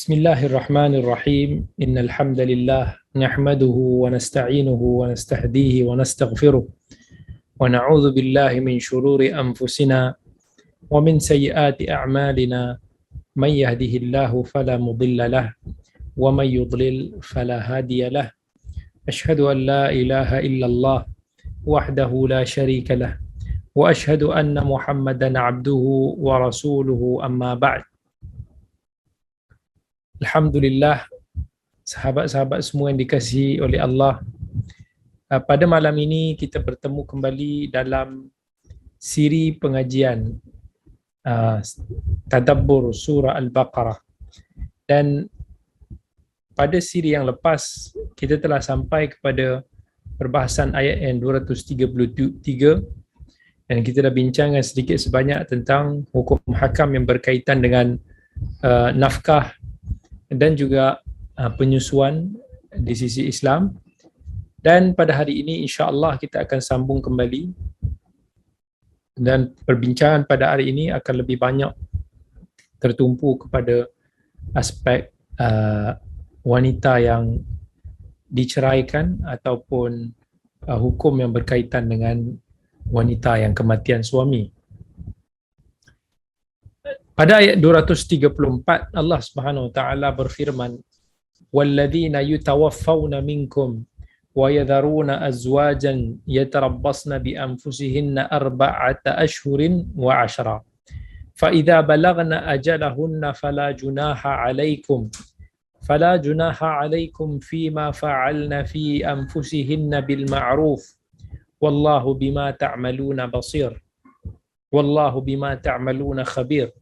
Bismillahirrahmanirrahim. Innal hamdalillah nahmaduhu wa nasta'inuhu wa nastahdihi wa nastaghfiruh wa na'udzu billahi min shururi anfusina wa min sayyiati a'malina. Man yahdihillahu fala mudilla lah wa man yudlil fala hadiya lah. Ashhadu an la ilaha illallah wahdahu la syarika lah wa ashhadu anna Muhammadan 'abduhu wa rasuluhu, amma ba'd. Alhamdulillah, sahabat-sahabat semua yang dikasihi oleh Allah, pada malam ini kita bertemu kembali dalam siri pengajian tadabbur surah Al-Baqarah. Dan pada siri yang lepas kita telah sampai kepada perbahasan ayat yang 233 dan kita dah bincangkan sedikit sebanyak tentang hukum hakam yang berkaitan dengan nafkah dan juga penyusuan di sisi Islam. Dan pada hari ini insya-Allah kita akan sambung kembali, dan perbincangan pada hari ini akan lebih banyak tertumpu kepada aspek wanita yang diceraikan ataupun hukum yang berkaitan dengan wanita yang kematian suami. Pada ayat 234 Allah Subhanahu wa taala berfirman, "Walladzina yutawaffawna minkum wa yadharuna azwajan yatarabbasna bi anfusihinna arba'ata ashhurin wa 'ashra. Fa idza balaghna ajalahunna fala junaha 'alaikum fima fa'alna fi anfusihinna bil ma'ruf. Wallahu bima ta'maluna basir. Wallahu bima ta'maluna khabir."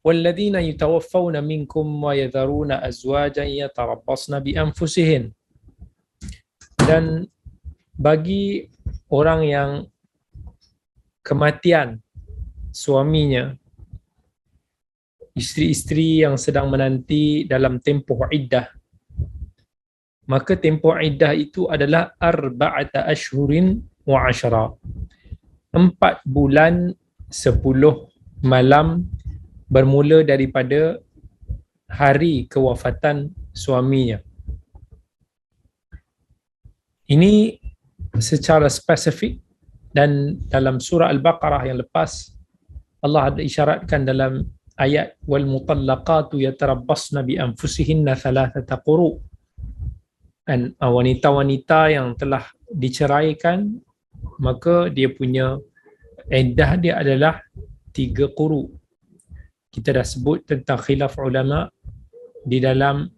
وَالَّذِينَ يُتَوَفَّوْنَ مِنْكُمْ وَيَذَرُونَ أَزْوَاجًا يَتَرَبَّصْنَ بِأَنفُسِهِنَّ. Dan bagi orang yang kematian suaminya, isteri-isteri yang sedang menanti dalam tempoh iddah, maka tempoh iddah itu adalah arba'ata ashhurin wa 'ashra, 4 bulan 10 malam bermula daripada hari kewafatan suaminya. Ini secara spesifik, dan dalam surah Al-Baqarah yang lepas Allah ada isyaratkan dalam ayat wal mutallaqatu yatarabbasna bi anfusihinna thalathata quru'. Dan wanita-wanita yang telah diceraikan, maka dia punya iddah dia adalah 3 quru'. Kita dah sebut tentang khilaf ulama di dalam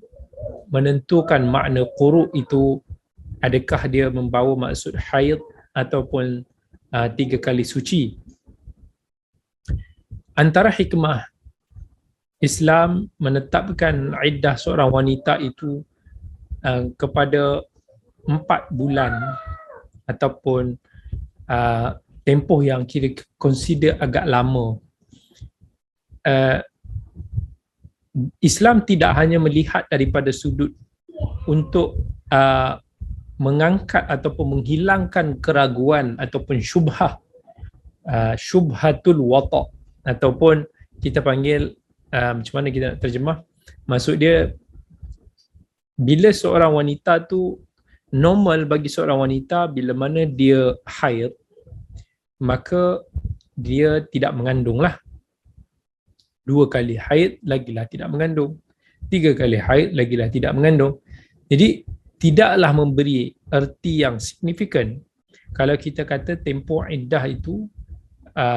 menentukan makna quru' itu, adakah dia membawa maksud haid ataupun 3 kali suci. Antara hikmah Islam menetapkan iddah seorang wanita itu kepada 4 bulan ataupun tempoh yang kira consider agak lama. Islam tidak hanya melihat daripada sudut untuk mengangkat ataupun menghilangkan keraguan ataupun syubhatul wata', ataupun kita panggil macam mana kita nak terjemah, maksud dia bila seorang wanita tu, normal bagi seorang wanita bila mana dia haid, maka dia tidak mengandung lah. 2 kali haid lagilah tidak mengandung, 3 kali haid lagilah tidak mengandung. Jadi tidaklah memberi erti yang signifikan kalau kita kata tempoh iddah itu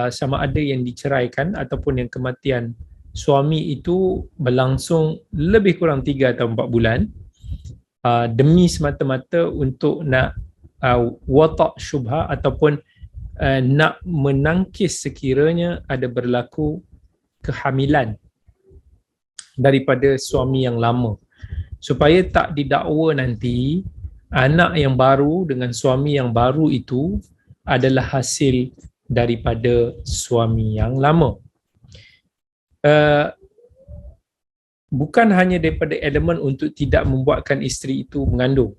sama ada yang diceraikan ataupun yang kematian suami itu berlangsung lebih kurang 3 atau 4 bulan, demi semata-mata untuk nak wata' syubha ataupun nak menangkis sekiranya ada berlaku kehamilan daripada suami yang lama, supaya tak didakwa nanti anak yang baru dengan suami yang baru itu adalah hasil daripada suami yang lama. Bukan hanya daripada elemen untuk tidak membuatkan isteri itu mengandung,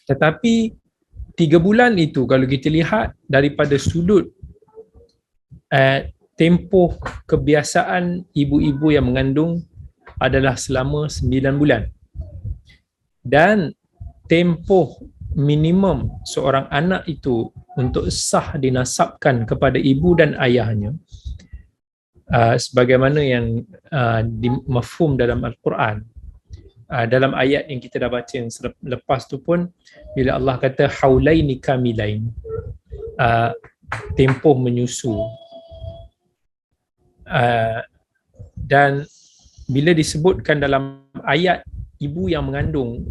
tetapi 3 bulan itu kalau kita lihat daripada sudut tempoh kebiasaan ibu-ibu yang mengandung adalah selama 9 bulan. Dan tempoh minimum seorang anak itu untuk sah dinasabkan kepada ibu dan ayahnya, sebagaimana yang dimafhum dalam Al-Quran, dalam ayat yang kita dah baca yang lepas tu pun, bila Allah kata haulaini kamilain, tempoh menyusu, dan bila disebutkan dalam ayat ibu yang mengandung,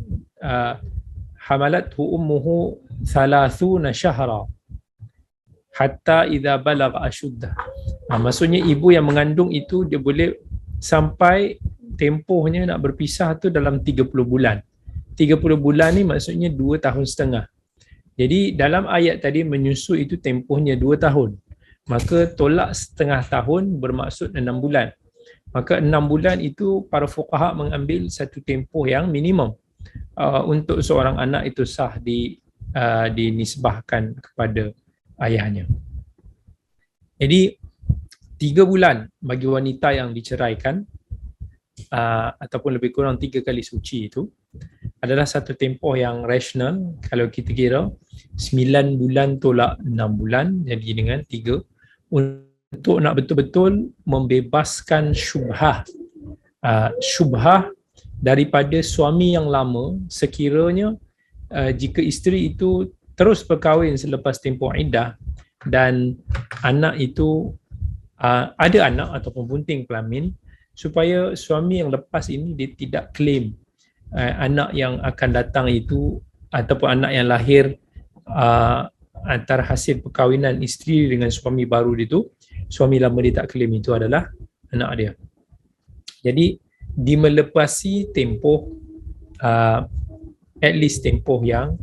hamalathu ummuhu 30 syahra hatta idza balagha ashuddah. Maksudnya ibu yang mengandung itu dia boleh sampai tempohnya nak berpisah tu dalam 30 bulan. 30 bulan ni maksudnya 2 tahun setengah. Jadi dalam ayat tadi menyusu itu tempohnya 2 tahun. Maka tolak setengah tahun bermaksud 6 bulan. Maka 6 bulan itu para fuqaha mengambil satu tempoh yang minimum untuk seorang anak itu sah dinisbahkan kepada ayahnya. Jadi 3 bulan bagi wanita yang diceraikan, ataupun lebih kurang 3 kali suci itu adalah satu tempoh yang rasional. Kalau kita kira 9 bulan tolak 6 bulan jadi dengan 3, untuk nak betul-betul membebaskan syubhah daripada suami yang lama sekiranya jika isteri itu terus berkahwin selepas tempoh iddah dan anak itu ada anak ataupun bunting kelamin, supaya suami yang lepas ini dia tidak claim anak yang akan datang itu ataupun anak yang lahir antara hasil perkahwinan isteri dengan suami baru itu, suami lama dia tak claim itu adalah anak dia. Jadi dimelepasi tempoh, at least tempoh yang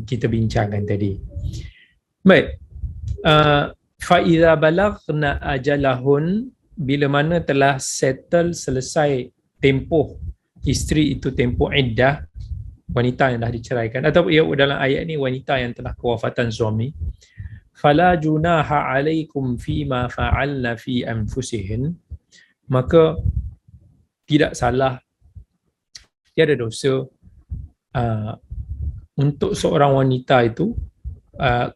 kita bincangkan tadi. Baik, faiza balaghna ajalahun, bila mana telah settle, selesai tempoh isteri itu, tempoh iddah, wanita yang dah diceraikan, atau dalam ayat ni wanita yang telah kewafatan suami, fala junaha alaikum fima fa'alna fi anfusihin, maka tidak salah, tiada dosa untuk seorang wanita itu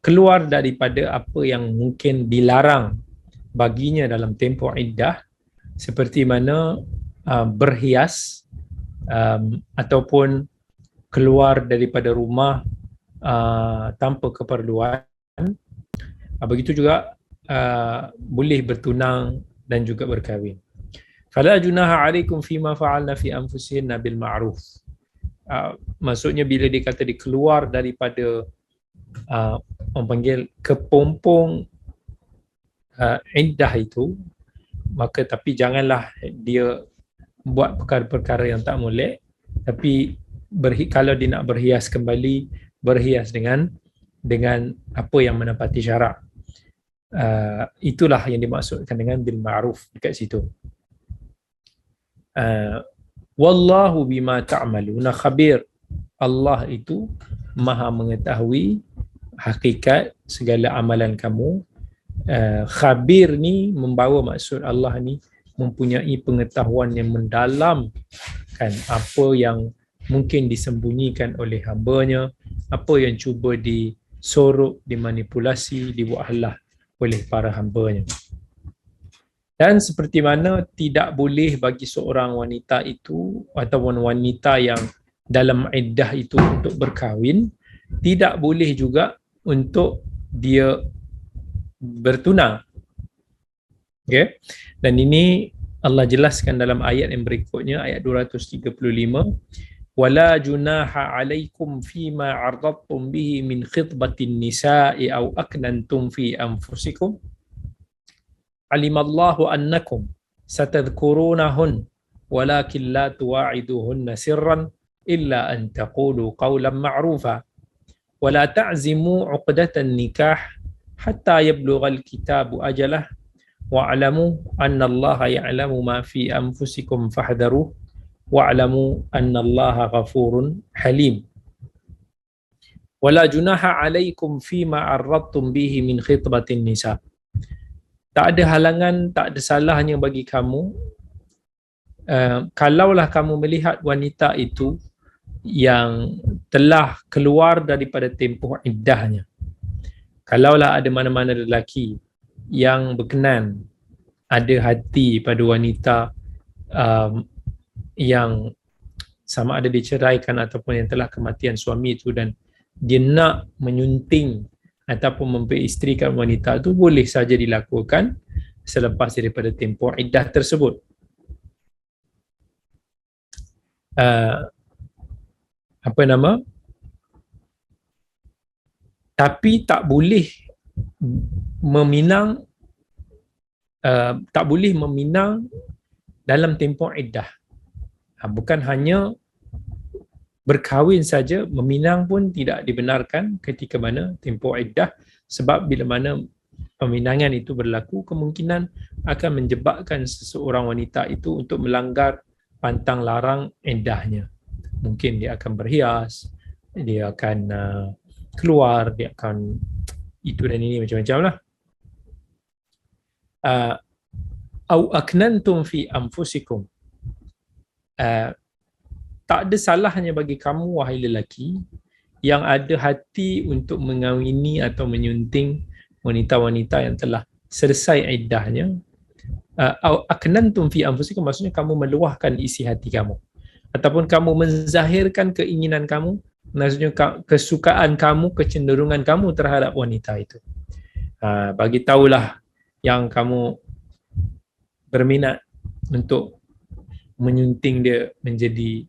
keluar daripada apa yang mungkin dilarang baginya dalam tempoh iddah, seperti mana berhias ataupun keluar daripada rumah tanpa keperluan. Begitu juga boleh bertunang dan juga berkahwin. Fala junaha alaikum fima fa'alna fi anfusihinna bil ma'ruf. Maksudnya bila dia kata dia keluar daripada orang panggil kepompong iddah itu, maka tapi janganlah dia buat perkara-perkara yang tak molek, tapi kalau dia nak berhias kembali, berhias dengan apa yang menepati syarak. Itulah yang dimaksudkan dengan bil ma'ruf dekat situ. Wallahu bima ta'maluna khabir. Allah itu maha mengetahui hakikat segala amalan kamu. Khabir ni membawa maksud Allah ni mempunyai pengetahuan yang mendalam kan apa yang mungkin disembunyikan oleh hamba-Nya, apa yang cuba disorok, dimanipulasi, dibuat halah oleh para hamba-Nya. Dan seperti mana tidak boleh bagi seorang wanita itu ataupun wanita yang dalam iddah itu untuk berkahwin, tidak boleh juga untuk dia bertunang. Okay? Dan ini Allah jelaskan dalam ayat yang berikutnya, ayat 235, wala junaha alaikum fima arradtum bihi min khitbatin nisa'i aw aknantum fi anfusikum alimallahu annakum satadhkurunahun walakin la tuwa'iduhunna sirran illa an taqulu qawlan ma'rufa wala ta'zimu 'uqdatan nikah hatta yablugha al-kitabu ajalah wa'lamu anna Allaha ya'lamu ma fi anfusikum fahdharuh wa'lamu anna Allaha ghafurun halim. Wala junaha 'alaikum fima arradtum bihi min khitbatin nisa. Tak ada halangan, tak ada salahnya bagi kamu kalaulah kamu melihat wanita itu yang telah keluar daripada tempoh iddahnya. Kalaulah ada mana-mana lelaki yang berkenan, ada hati pada wanita yang sama ada diceraikan ataupun yang telah kematian suami itu, dan dia nak menyunting ataupun memperistrikan wanita itu, boleh saja dilakukan selepas daripada tempoh iddah tersebut. Apa nama? Tapi tak boleh meminang dalam tempoh iddah. Bukan hanya berkahwin saja, meminang pun tidak dibenarkan ketika mana tempoh iddah, sebab bila mana peminangan itu berlaku, kemungkinan akan menjebakkan seseorang wanita itu untuk melanggar pantang larang iddahnya. Mungkin dia akan berhias, dia akan keluar, dia akan itu dan ini, macam-macam lah. Au aknantum fi anfusikum, tak ada salahnya bagi kamu wahai lelaki yang ada hati untuk mengawini atau menyunting wanita-wanita yang telah selesai iddahnya. Au aknantum fi anfusikum maksudnya kamu meluahkan isi hati kamu, ataupun kamu menzahirkan keinginan kamu, maksudnya kesukaan kamu, kecenderungan kamu terhadap wanita itu. Bagi tahulah yang kamu berminat untuk menyunting dia menjadi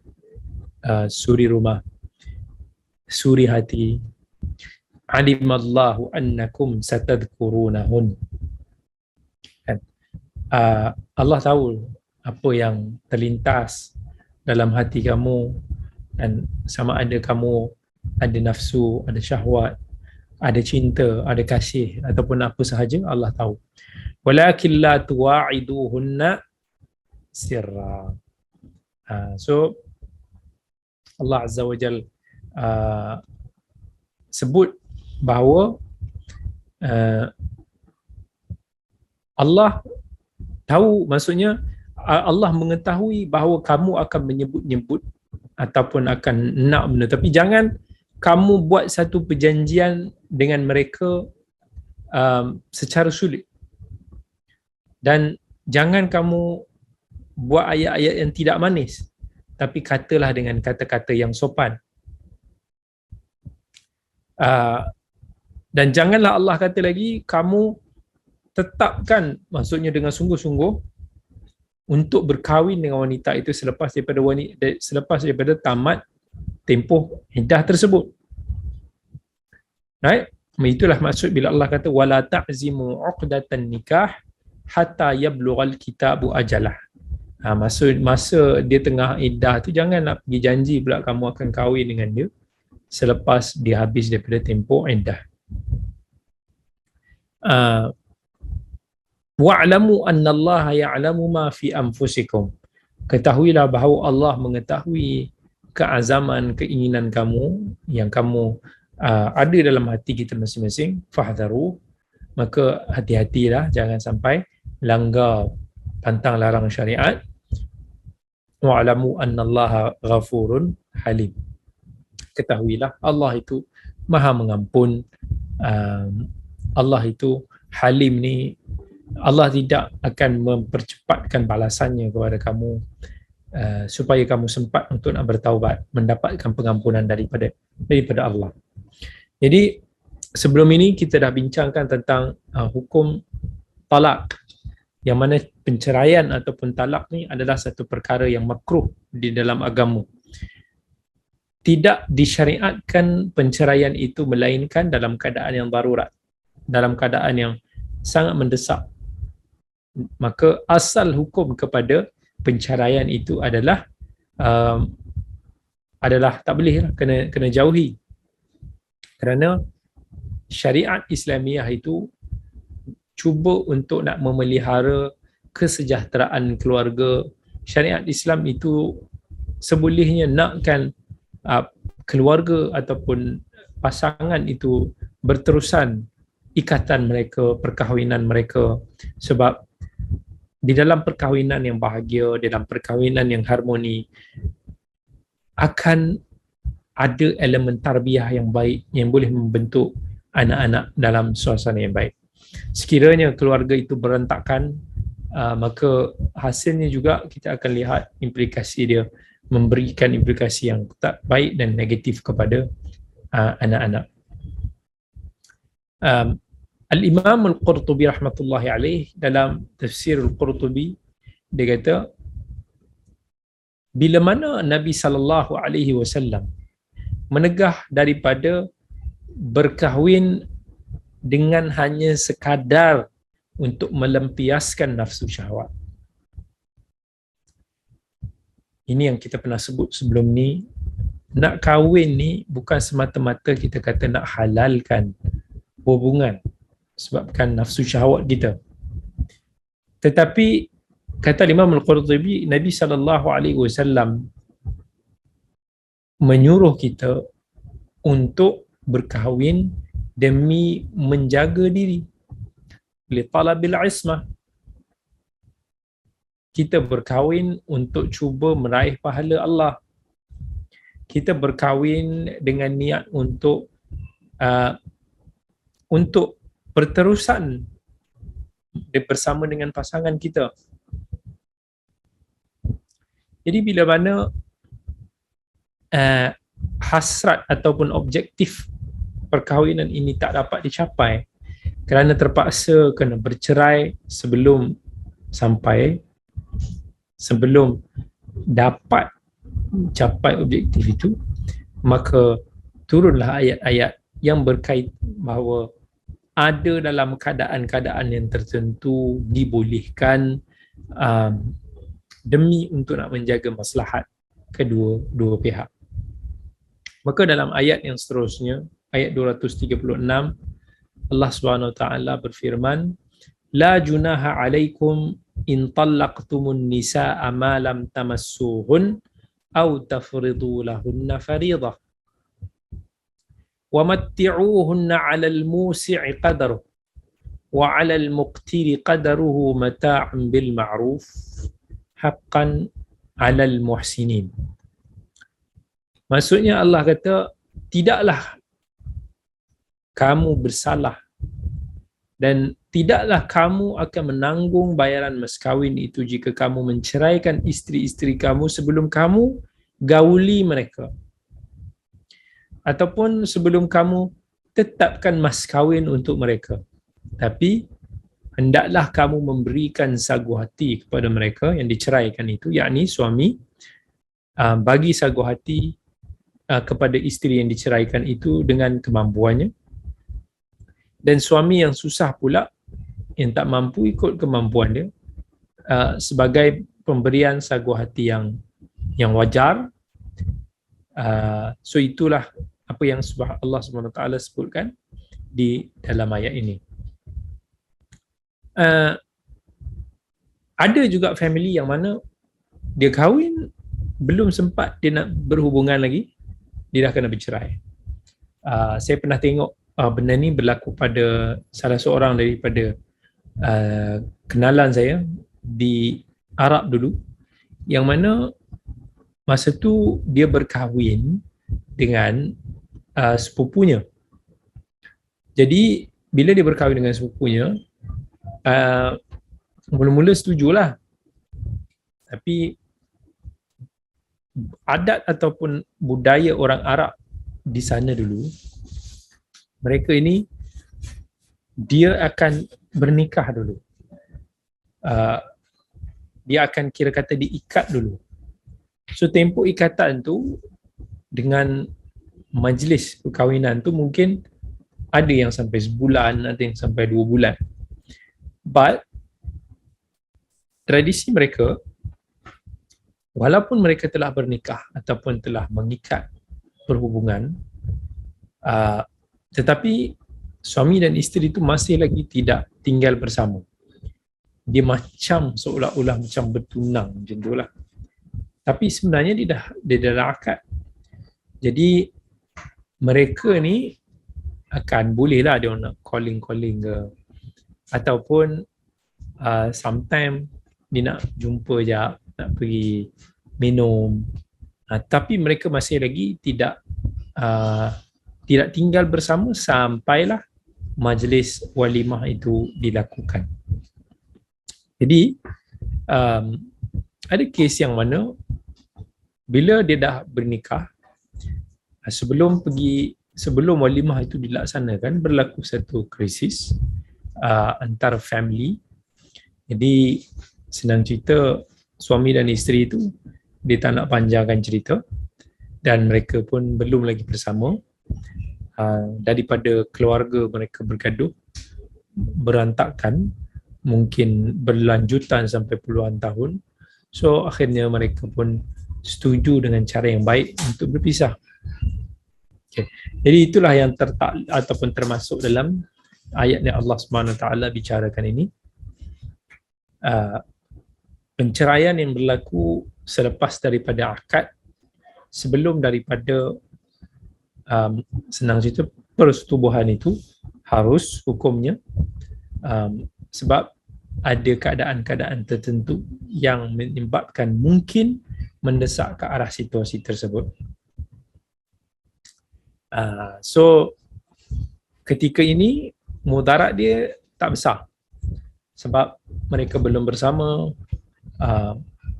suri rumah, suri hati. Alimallahu annakum satadhkurunahun. Allah tahu apa yang terlintas dalam hati kamu, dan sama ada kamu ada nafsu, ada syahwat, ada cinta, ada kasih ataupun apa sahaja, Allah tahu. Walakin la tuwa'iduhunna sirra. So Allah Azza wa Jal sebut bahawa Allah tahu, maksudnya Allah mengetahui bahawa kamu akan menyebut-nyebut ataupun akan nak benda, tapi jangan kamu buat satu perjanjian dengan mereka secara sulit, dan jangan kamu buat ayat-ayat yang tidak manis, tapi katalah dengan kata-kata yang sopan. Dan janganlah Allah kata lagi, kamu tetapkan, maksudnya dengan sungguh-sungguh untuk berkahwin dengan wanita itu selepas daripada tamat tempoh iddah tersebut. Right? Itulah maksud bila Allah kata wala ta'zimu 'uqdatan nikah hatta yablughal kitabu ajalah. Masa dia tengah iddah tu, jangan nak pergi janji pula kamu akan kahwin dengan dia selepas dia habis daripada tempoh iddah. Wa'lamu annallaha ya'lamu ma fi anfusikum. Ketahuilah bahawa Allah mengetahui keazaman, keinginan kamu yang kamu ada dalam hati kita masing-masing. Fahdharu, maka hati-hatilah, jangan sampai langgar pantang larang syariat. Wa'lamu annallaha ghafurun halim. Ketahuilah Allah itu Maha mengampun. Allah itu Halim ni, Allah tidak akan mempercepatkan balasannya kepada kamu supaya kamu sempat untuk nak bertaubat, mendapatkan pengampunan daripada Allah. Jadi sebelum ini kita dah bincangkan tentang hukum talak, yang mana penceraian ataupun talak ni adalah satu perkara yang makruh di dalam agama. Tidak disyariatkan penceraian itu melainkan dalam keadaan yang darurat, dalam keadaan yang sangat mendesak. Maka asal hukum kepada penceraian itu adalah tak boleh lah, kena jauhi. Kerana syariat Islamiah itu cuba untuk nak memelihara kesejahteraan keluarga. Syariat Islam itu sebolehnya nakkan keluarga ataupun pasangan itu berterusan ikatan mereka, perkahwinan mereka. Sebab di dalam perkahwinan yang bahagia, dalam perkahwinan yang harmoni, akan ada elemen tarbiyah yang baik yang boleh membentuk anak-anak dalam suasana yang baik. Sekiranya keluarga itu berantakan, maka hasilnya juga kita akan lihat implikasi dia, memberikan implikasi yang tak baik dan negatif kepada anak-anak. Al-Imam Al-Qurtubi rahmatullahi alaih dalam tafsir Al-Qurtubi dia kata, bila mana Nabi sallallahu alaihi wasallam menegah daripada berkahwin dengan hanya sekadar untuk melampiaskan nafsu syahwat. Ini yang kita pernah sebut sebelum ni. Nak kahwin ni bukan semata-mata kita kata nak halalkan hubungan sebabkan nafsu syahwat kita. Tetapi kata Imam Al-Qurtubi, Nabi SAW menyuruh kita untuk berkahwin demi menjaga diri. Li talabil ismah. Kita berkahwin untuk cuba meraih pahala Allah. Kita berkahwin dengan niat untuk berterusan bersama dengan pasangan kita. Jadi bila mana hasrat ataupun objektif perkahwinan ini tak dapat dicapai kerana terpaksa kena bercerai sebelum dapat capai objektif itu, maka turunlah ayat-ayat yang berkait bahawa ada dalam keadaan-keadaan yang tertentu dibolehkan demi untuk nak menjaga maslahat kedua pihak. Maka dalam ayat yang seterusnya, ayat 236, Allah Subhanahu wa taala berfirman, la junaha alaikum in talaqtumun nisaa ma lam tamassuhun aw tafridu lahunna fariidah wa matti'uhunna 'alal musi'i qadaruhu wa 'alal muqtiri qadaruhu mata'an bil ma'ruf haqqan 'alal muhsinin. Maksudnya Allah kata, tidaklah kamu bersalah dan tidaklah kamu akan menanggung bayaran mas kahwin itu jika kamu menceraikan isteri-isteri kamu sebelum kamu gauli mereka, ataupun sebelum kamu tetapkan mas kahwin untuk mereka. Tapi hendaklah kamu memberikan sagu hati kepada mereka yang diceraikan itu, yakni suami bagi sagu hati kepada isteri yang diceraikan itu dengan kemampuannya, dan suami yang susah pula, yang tak mampu ikut kemampuan dia, sebagai pemberian sagu hati yang wajar. So itulah apa yang Allah SWT sebutkan di dalam ayat ini. Ada juga family yang mana dia kahwin, belum sempat dia nak berhubungan lagi, dia dah kena bercerai. Saya pernah tengok benda ni berlaku pada salah seorang daripada kenalan saya di Arab dulu, yang mana masa tu dia berkahwin dengan sepupunya. Jadi bila dia berkahwin dengan sepupunya, mula-mula setujulah, tapi adat ataupun budaya orang Arab di sana dulu, mereka ini dia akan bernikah dulu. Dia akan kira kata diikat dulu. So tempoh ikatan tu dengan majlis perkahwinan tu mungkin ada yang sampai sebulan, ada yang sampai 2 bulan. But tradisi mereka, walaupun mereka telah bernikah ataupun telah mengikat perhubungan, tetapi suami dan isteri itu masih lagi tidak tinggal bersama. Dia macam seolah-olah macam bertunang macam itulah. Tapi sebenarnya dia dah akad. Jadi mereka ni akan bolehlah dia nak calling ke, ataupun sometime dia nak jumpa je, nak pergi minum, tapi mereka masih lagi tidak tinggal bersama sampailah majlis walimah itu dilakukan. Jadi ada kes yang mana bila dia dah bernikah, sebelum walimah itu dilaksanakan, berlaku satu krisis antara family. Jadi senang cerita, suami dan isteri itu dia tak nak panjangkan cerita, dan mereka pun belum lagi bersama. Daripada keluarga mereka bergaduh, berantakan, mungkin berlanjutan sampai puluhan tahun. So akhirnya mereka pun setuju dengan cara yang baik untuk berpisah. Okay. Jadi itulah yang ataupun termasuk dalam ayat yang Allah SWT bicarakan ini. Penceraian yang berlaku selepas daripada akad, sebelum daripada senang cerita persetubuhan itu, harus hukumnya, sebab ada keadaan-keadaan tertentu yang menyebabkan mungkin mendesak ke arah situasi tersebut. So ketika ini mudarat dia tak besar sebab mereka belum bersama,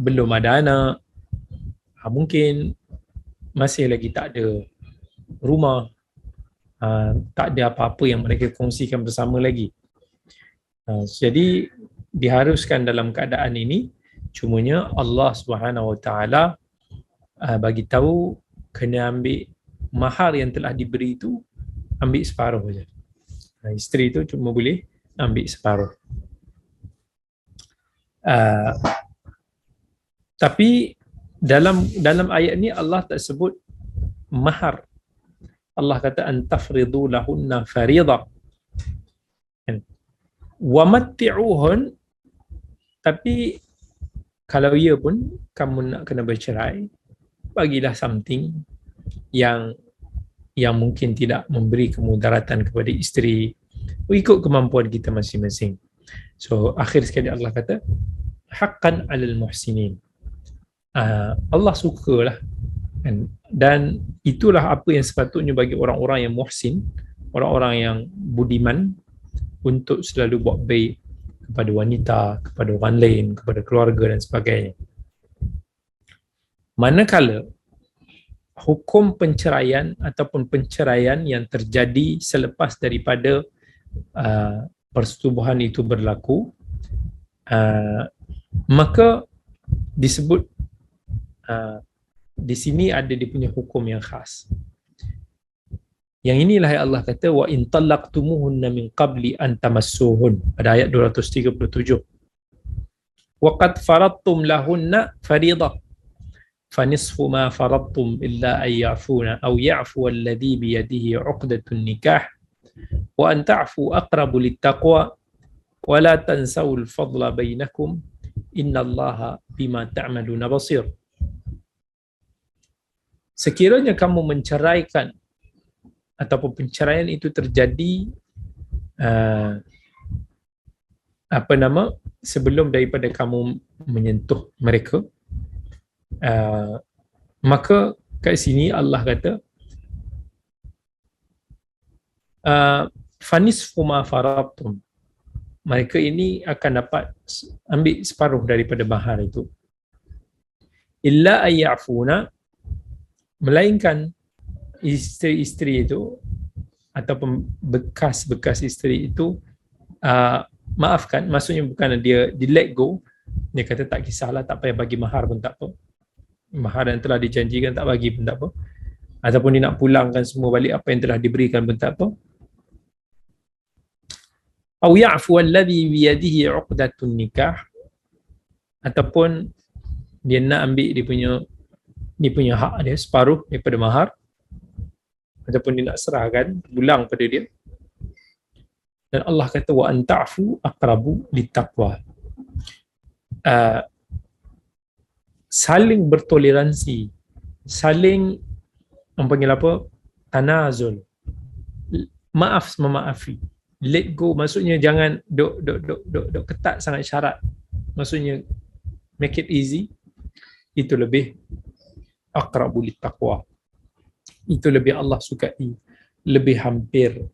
belum ada anak, mungkin masih lagi tak ada rumah, tak ada apa-apa yang mereka kongsikan bersama lagi. Jadi diharuskan dalam keadaan ini, cumanya Allah SWT bagi tahu kena ambil mahar yang telah diberi itu, ambil separuh saja. Isteri itu cuma boleh ambil separuh. Tapi dalam ayat ni Allah tak sebut mahar. Allah kata antafridu lahunna fariḍah. Wa matti'uhun, tapi kalau ia pun kamu nak kena bercerai, bagilah something yang mungkin tidak memberi kemudaratan kepada isteri, ikut kemampuan kita masing-masing. So akhir sekali Allah kata haqqan 'alal muhsinin. Allah sukalah, dan itulah apa yang sepatutnya bagi orang-orang yang muhsin, orang-orang yang budiman, untuk selalu buat baik kepada wanita, kepada orang lain, kepada keluarga dan sebagainya. Manakala hukum penceraian ataupun penceraian yang terjadi selepas daripada persetubuhan itu berlaku, maka disebut di sini ada dia punya hukum yang khas. Yang inilah yang Allah kata wa in talaqtumuhunna min qabli an tamassuhun, pada ayat 237. Wa qad faradtum lahunna fariḍah fanisfu ma faradtum illa an ya'funa aw ya'fu alladhi bi yadihi 'uqdatun nikah wa an ta'fu aqrabu littaqwa wa la tansawul fadla bainakum innallaha bima ta'maluna basir. Sekiranya kamu menceraikan ataupun penceraian itu terjadi sebelum daripada kamu menyentuh mereka, maka kat sini Allah kata fanisfu ma faradtum, mereka ini akan dapat ambil separuh daripada mahar itu, illa ayyafuna, melainkan isteri-isteri itu ataupun bekas-bekas isteri itu maafkan, maksudnya bukan dia let go, dia kata tak kisahlah, tak payah bagi mahar pun tak apa, mahar yang telah dijanjikan tak bagi pun tak apa, ataupun dia nak pulangkan semua balik apa yang telah diberikan pun tak apa. Aw ya'fu alladhi bi yadihi 'uqdatun nikah, ataupun dia nak ambil dia punya hak dia separuh daripada mahar, ataupun dia nak serahkan pulang pada dia. Dan Allah kata wa an ta'fu aqrabu littaqwa, saling bertoleransi, saling panggil apa, tanazul, maaf memaafi. Let go maksudnya jangan dok ketat sangat syarat. Maksudnya make it easy. Itu lebih aqrabu lit taqwa. Itu lebih Allah sukai, lebih hampir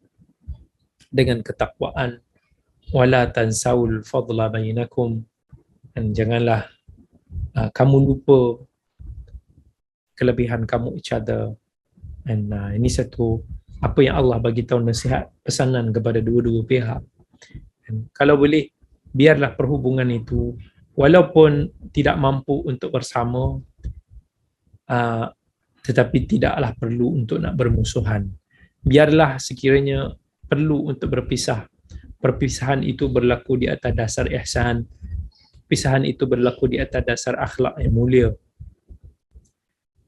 dengan ketakwaan. Wala tansaul fadla bainakum, dan janganlah kamu lupa kelebihan kamu each other. Dan ini satu apa yang Allah bagi tahu nasihat pesanan kepada dua-dua pihak. Dan kalau boleh biarlah perhubungan itu walaupun tidak mampu untuk bersama, tetapi tidaklah perlu untuk nak bermusuhan. Biarlah sekiranya perlu untuk berpisah, perpisahan itu berlaku di atas dasar ihsan, perpisahan itu berlaku di atas dasar akhlak yang mulia.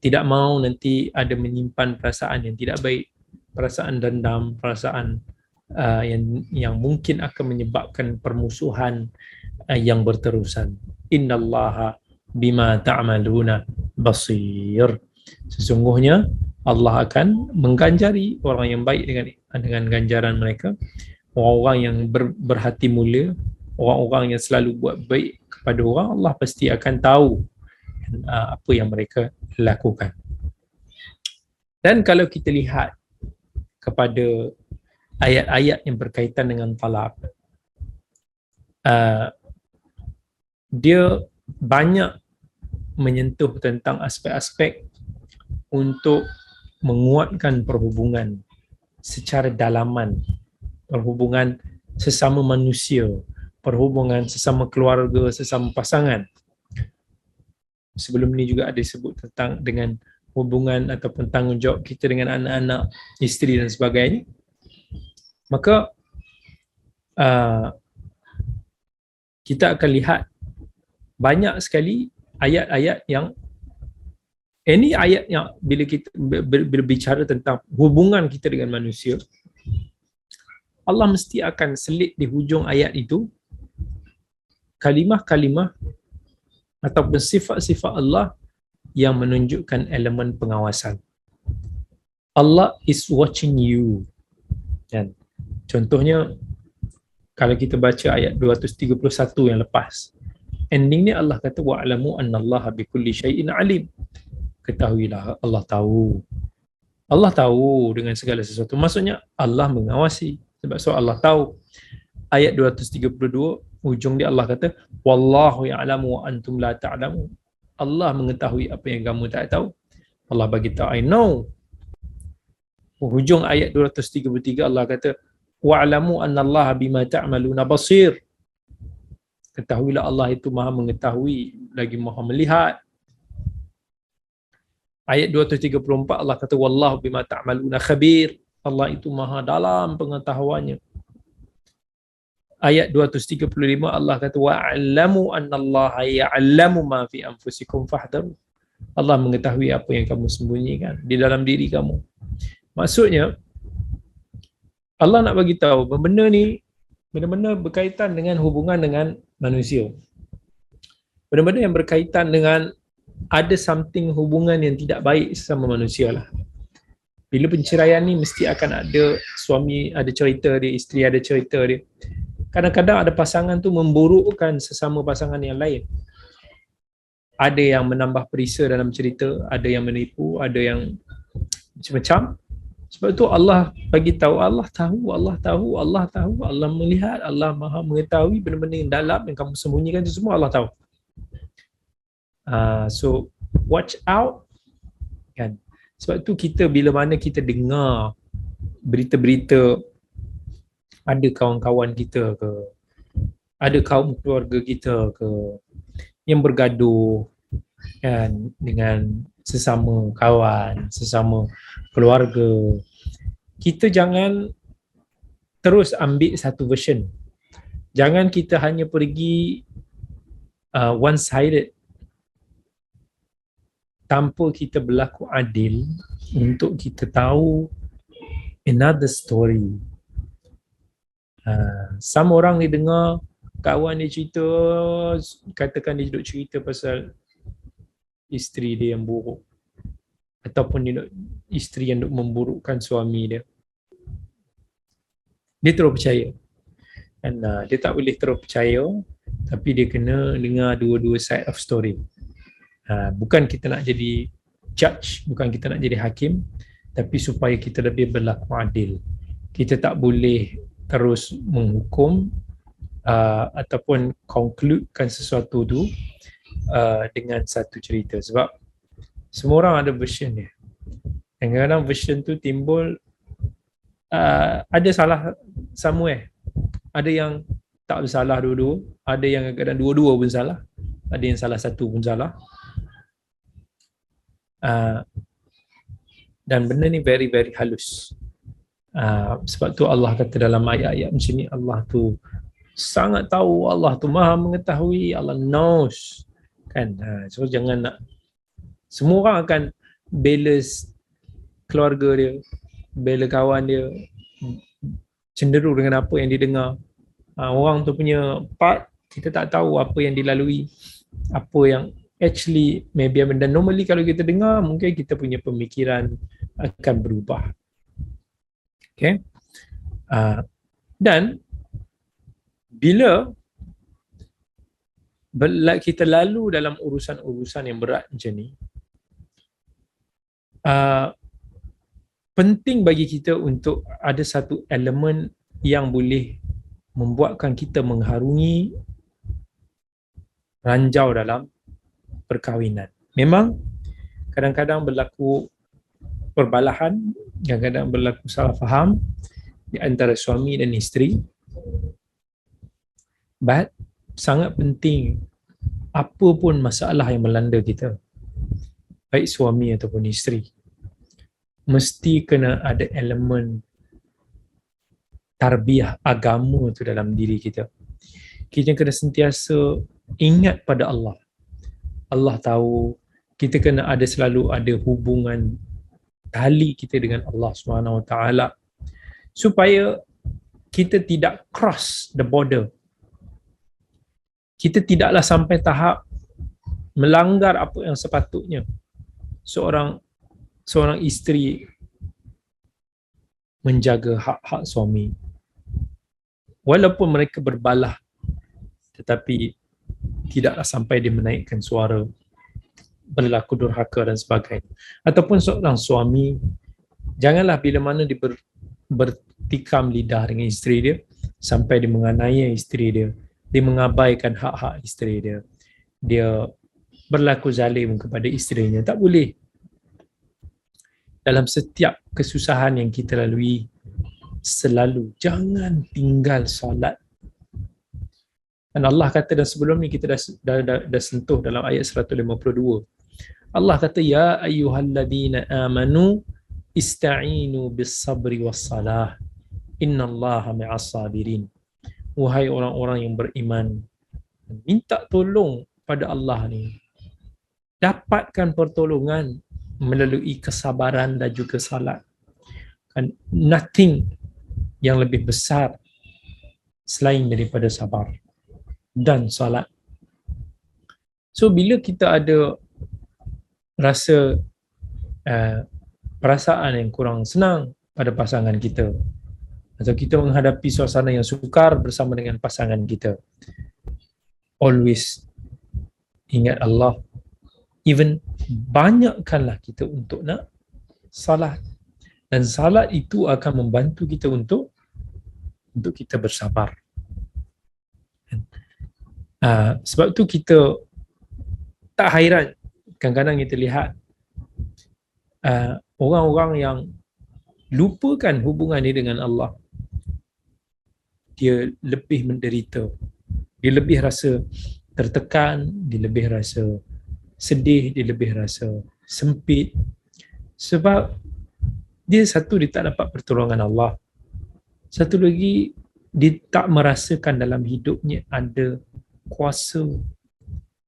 Tidak mau nanti ada menyimpan perasaan yang tidak baik, perasaan dendam, perasaan yang mungkin akan menyebabkan permusuhan yang berterusan. Innallaha bima ta'maluna basir. Sesungguhnya Allah akan mengganjari orang yang baik dengan ganjaran mereka. Orang-orang yang berhati mulia, orang-orang yang selalu buat baik kepada orang, Allah pasti akan tahu apa yang mereka lakukan. Dan kalau kita lihat kepada ayat-ayat yang berkaitan dengan talaq, dia banyak menyentuh tentang aspek-aspek untuk menguatkan perhubungan secara dalaman, perhubungan sesama manusia, perhubungan sesama keluarga, sesama pasangan. Sebelum ni juga ada disebut tentang dengan hubungan ataupun tanggungjawab kita dengan anak-anak, isteri dan sebagainya. Maka kita akan lihat banyak sekali ayat-ayat yang ini ayat yang bila kita berbicara tentang hubungan kita dengan manusia, Allah mesti akan selit di hujung ayat itu kalimah-kalimah ataupun sifat-sifat Allah yang menunjukkan elemen pengawasan. Allah is watching you. Dan contohnya kalau kita baca ayat 231 yang lepas, endingnya Allah kata wa'lamu annallaha bikulli syai'in alim. Ketahuilah Allah tahu. Allah tahu dengan segala sesuatu. Maksudnya Allah mengawasi. Sebab so Allah tahu. Ayat 232 ujung dia Allah kata wallahu ya'lamu wa antum la ta'lamun. Allah mengetahui apa yang kamu tak tahu. Allah bagi tahu I know. Hujung ayat 233 Allah kata wa'lamu annallaha bima ta'maluna basir. Ketahuilah Allah itu Maha mengetahui lagi Maha melihat. Ayat 234 Allah kata wallahu bima ta'maluna khabir. Allah itu Maha dalam pengetahuannya. Ayat 235 Allah kata wa'lamu annallaha ya'lamu ma fi anfusikum fahdharu. Allah mengetahui apa yang kamu sembunyikan di dalam diri kamu. Maksudnya Allah nak bagi tahu benda ni benda-benda berkaitan dengan hubungan dengan manusia. Benda-benda yang berkaitan dengan ada something hubungan yang tidak baik sesama manusia lah. Bila penceraian ni mesti akan ada suami ada cerita dia, isteri ada cerita dia. Kadang-kadang ada pasangan tu memburukkan sesama pasangan yang lain. Ada yang menambah perisa dalam cerita, ada yang menipu, ada yang macam-macam. Sebab tu Allah bagi tahu, Allah tahu, Allah tahu, Allah tahu, Allah melihat, Allah Maha mengetahui benda-benda yang dalam yang kamu sembunyikan itu semua Allah tahu. So watch out kan. Sebab tu kita bila mana kita dengar berita-berita ada kawan-kawan kita ke, ada kaum keluarga kita ke yang bergaduh kan dengan sesama kawan, sesama keluarga, kita jangan terus ambil satu version. Jangan kita hanya pergi one-sided tanpa kita berlaku adil untuk kita tahu another story. Sama orang ni dengar kawan dia cerita, katakan dia duduk cerita pasal isteri dia yang buruk ataupun dia isteri yang duduk memburukkan suami dia. Dia terus percaya. Dan dia tak boleh terus percaya, tapi dia kena dengar dua-dua side of story. Bukan kita nak jadi judge, bukan kita nak jadi hakim, tapi supaya kita lebih berlaku adil. Kita tak boleh terus menghukum ataupun concludekan sesuatu tu dengan satu cerita, sebab semua orang ada version dia. Dan kadang-kadang version tu timbul ada salah somewhere. Ada yang tak bersalah dua-dua, ada yang kadang dua-dua pun salah, ada yang salah satu pun salah. Dan benda ni very very halus. Sebab tu Allah kata dalam ayat-ayat macam ni, Allah tu sangat tahu, Allah tu maha mengetahui, Allah knows kan. So jangan nak, semua orang akan balance keluarga dia, bela kawan dia, cenderung dengan apa yang dia dengar. Orang tu punya part, kita tak tahu apa yang dilalui, apa yang actually maybe. Dan normally kalau kita dengar, mungkin kita punya pemikiran akan berubah. Okay. Dan bila kita lalu dalam urusan-urusan yang berat macam ni, penting bagi kita untuk ada satu elemen yang boleh membuatkan kita mengharungi ranjau dalam perkahwinan. Memang kadang-kadang berlaku perbalahan, kadang-kadang berlaku salah faham di antara suami dan isteri. But sangat penting, apa pun masalah yang melanda kita, baik suami ataupun isteri, mesti kena ada elemen tarbiyah agama tu dalam diri kita. Kita kena sentiasa ingat pada Allah. Allah tahu, kita kena ada, selalu ada hubungan tali kita dengan Allah SWT, supaya kita tidak cross the border. Kita tidaklah sampai tahap melanggar apa yang sepatutnya seorang isteri menjaga hak-hak suami. Walaupun mereka berbalah, tetapi tidaklah sampai dia menaikkan suara, berlaku durhaka dan sebagainya. Ataupun seorang suami, janganlah bila mana dia bertikam lidah dengan isteri dia, sampai dia menganiaya isteri dia, dia mengabaikan hak-hak isteri dia, dia berlaku zalim kepada isterinya. Tak boleh. Dalam setiap kesusahan yang kita lalui, selalu jangan tinggal solat. Dan Allah kata, dan sebelum ni kita dah sentuh dalam ayat 152. Allah kata, ya ayyuhalladzina amanu ista'inu bis sabri was salah innallaha ma'as sabirin. Wahai orang-orang yang beriman, minta tolong pada Allah ni, dapatkan pertolongan melalui kesabaran dan juga salat. Kan nothing yang lebih besar selain daripada sabar dan salat. So bila kita ada rasa perasaan yang kurang senang pada pasangan kita, atau kita menghadapi suasana yang sukar bersama dengan pasangan kita, always ingat Allah. Even banyakkanlah kita untuk nak salat, dan salat itu akan membantu kita untuk kita bersabar. Sebab tu kita tak hairan kadang-kadang kita lihat orang-orang yang lupakan hubungan dia dengan Allah, dia lebih menderita, dia lebih rasa tertekan, dia lebih rasa sedih, dia lebih rasa sempit, sebab dia satu, dia tak dapat pertolongan Allah. Satu lagi, dia tak merasakan dalam hidupnya ada kuasa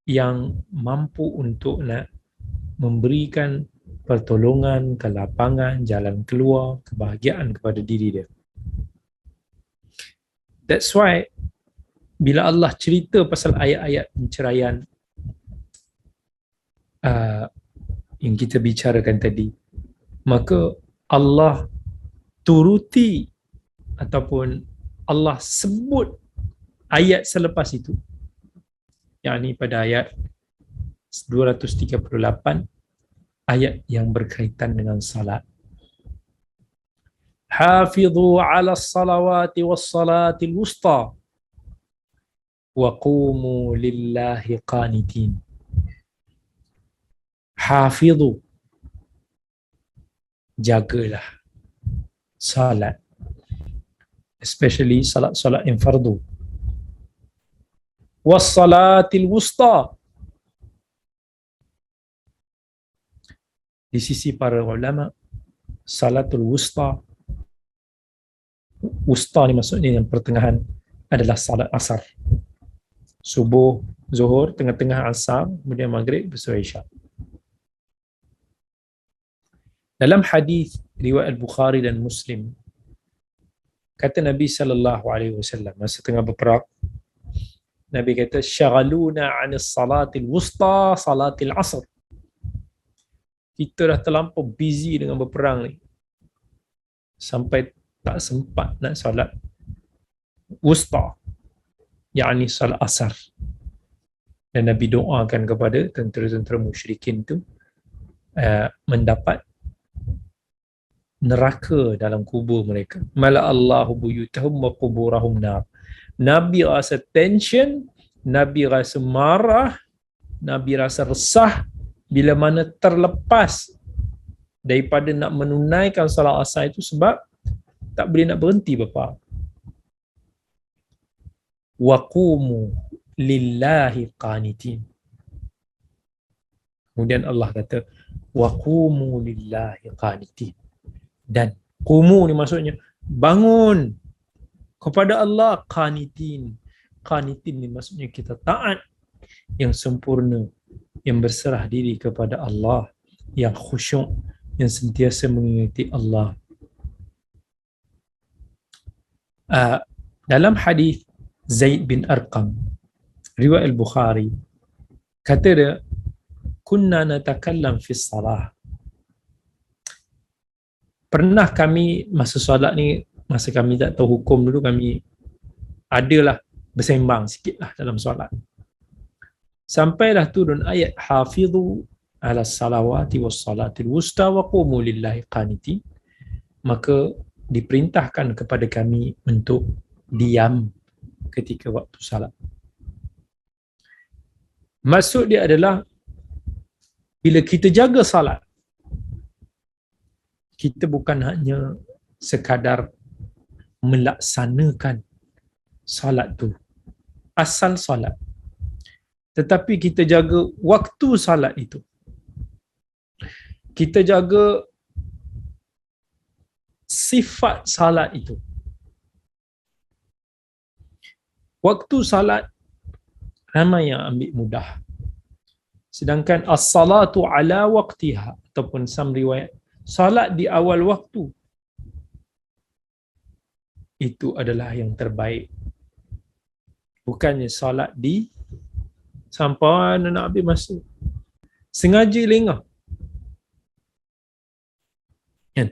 yang mampu untuk nak memberikan pertolongan, kelapangan, jalan keluar, kebahagiaan kepada diri dia. That's why bila Allah cerita pasal ayat-ayat penceraian yang kita bicarakan tadi, maka Allah turuti ataupun Allah sebut ayat selepas itu, yakni pada ayat 238, ayat yang berkaitan dengan salat. Hafidhu 'ala as-salawati was-salatil wusta wa qumu lillahi qanitin. Hafidhu, jagalah salat, especially salat-salat yang fardu. Was-salatil wusta, di sisi para ulama, salatul wusta, wusta ni maksudnya yang pertengahan, adalah salat asar. Subuh, zuhur, tengah-tengah asar, kemudian maghrib, besar isyak. Dalam hadis riwayat Bukhari dan Muslim, kata Nabi sallallahu alaihi wasallam masa tengah berperang, Nabi kata, "Syaghaluna 'anis salatil wusta, salatil asr." Kita dah terlampau busy dengan berperang ni, sampai tak sempat nak salat wusta, yakni salat asar. Dan Nabi doakan kepada tentera-tentera musyrikin tu mendapat neraka dalam kubur mereka. Mala Allahu buyutahum wa quburahum nar. Nabi rasa tension, Nabi rasa marah, Nabi rasa resah bila mana terlepas daripada nak menunaikan salat asar itu sebab tak boleh nak berhenti bapa. Wa qumu lillahi qanitin. Kemudian Allah kata, wa qumu lillahi qanitin. Dan qumu ni maksudnya bangun kepada Allah, qanitin. Qanitin ni maksudnya kita taat yang sempurna, yang berserah diri kepada Allah, yang khusyuk, yang sentiasa mengingati Allah. Dalam hadis Zaid bin Arqam, riwayat Al-Bukhari, kata dia, kunna natakallam fi salah. Pernah kami masa solat ni, masa kami tak tahu hukum dulu, kami adalah bersembang sikitlah dalam solat. Sampailah turun ayat hafidhu 'ala salawati was salatil wusta wa qumu lillahi qanitin. Maka diperintahkan kepada kami untuk diam ketika waktu salat. Maksud dia adalah bila kita jaga salat, kita bukan hanya sekadar melaksanakan salat tu, asal salat, tetapi kita jaga waktu salat itu. Kita jaga sifat salat itu. Waktu salat ramai yang ambil mudah. Sedangkan as-salatu ala waqtiha, ataupun some riwayat, salat di awal waktu, itu adalah yang terbaik. Bukannya salat di sampai nak habis masa, sengaja lengah. Kan?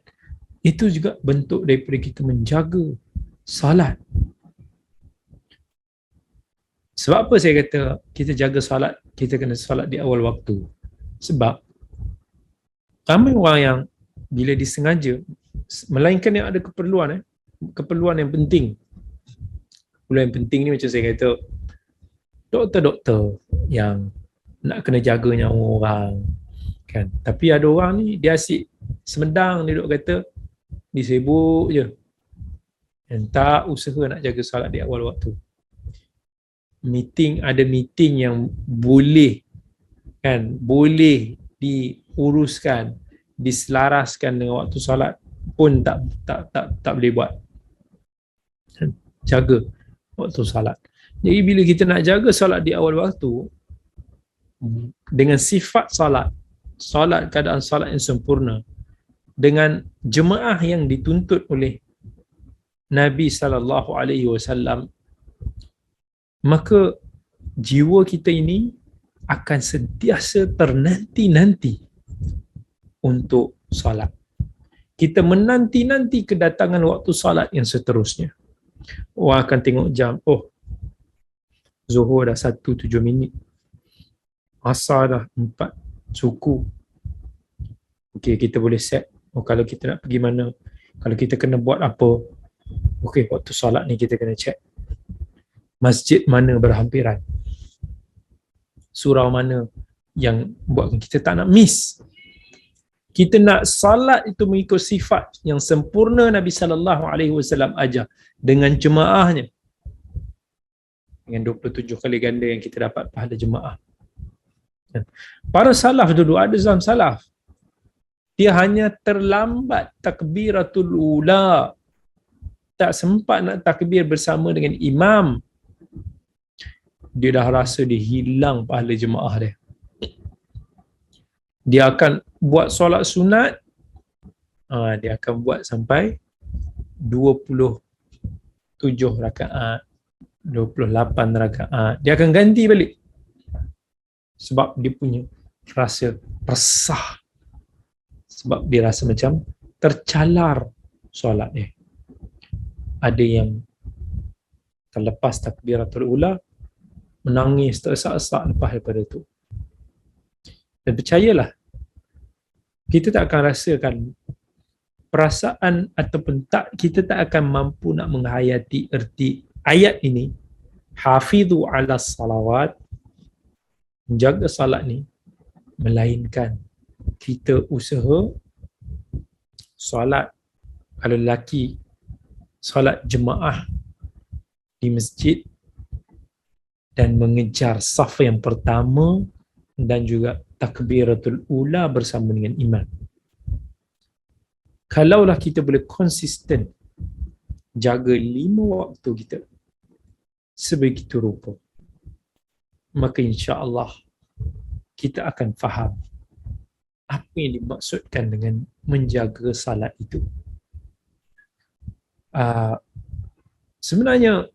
Itu juga bentuk daripada kita menjaga salat. Sebab apa saya kata kita jaga salat, kita kena salat di awal waktu? Sebab ramai orang yang bila disengaja, melainkan yang ada keperluan yang penting. Keperluan yang penting ni macam saya kata, doktor-doktor yang nak kena jaga nyawa orang, kan. Tapi ada orang ni dia asyik semedang, dia duk kata dia sibuk je, dan tak usaha nak jaga solat di awal waktu. Ada meeting yang boleh, kan, boleh diuruskan, diselaraskan dengan waktu solat pun tak boleh buat. Jaga waktu solat. Jadi bila kita nak jaga solat di awal waktu dengan sifat solat keadaan solat yang sempurna, dengan jemaah yang dituntut oleh Nabi SAW, maka jiwa kita ini akan sentiasa ternanti-nanti untuk solat. kita menanti-nanti kedatangan waktu salat yang seterusnya. Orang akan tengok jam, oh Zuhur dah 1:07, Asar dah 4 suku. Okey, kita boleh set, oh kalau kita nak pergi mana, kalau kita kena buat apa, okey waktu solat ni kita kena check masjid mana berhampiran, surau mana yang buat kita tak nak miss. Kita nak salat itu mengikut sifat yang sempurna Nabi sallallahu alaihi wasallam ajar, dengan jemaahnya, dengan 27 kali ganda yang kita dapat pahala jemaah. Para salaf dulu, ada zaman salaf, dia hanya terlambat takbiratul ula, tak sempat nak takbir bersama dengan imam, dia dah rasa dia hilang pahala jemaah dia. Dia akan buat solat sunat, dia akan buat sampai 27 rakaat, 28 rakaat. Dia akan ganti balik. Sebab dia punya rasa resah. Sebab dia rasa macam tercalar solat dia. Ada yang terlepas takbiratul ula, menangis tersak-sak lepas daripada tu. Dan percayalah, kita tak akan rasakan perasaan ataupun kita tak akan mampu nak menghayati erti ayat ini, hafizu ala salawat, menjaga salat ni, melainkan kita usaha solat, kalau lelaki solat jemaah di masjid dan mengejar saf yang pertama dan juga takbiratul ula bersama dengan imam. Kalaulah kita boleh konsisten jaga 5 waktu kita sebegitu rupa, maka insya-Allah kita akan faham apa yang dimaksudkan dengan menjaga salat itu. Sebenarnya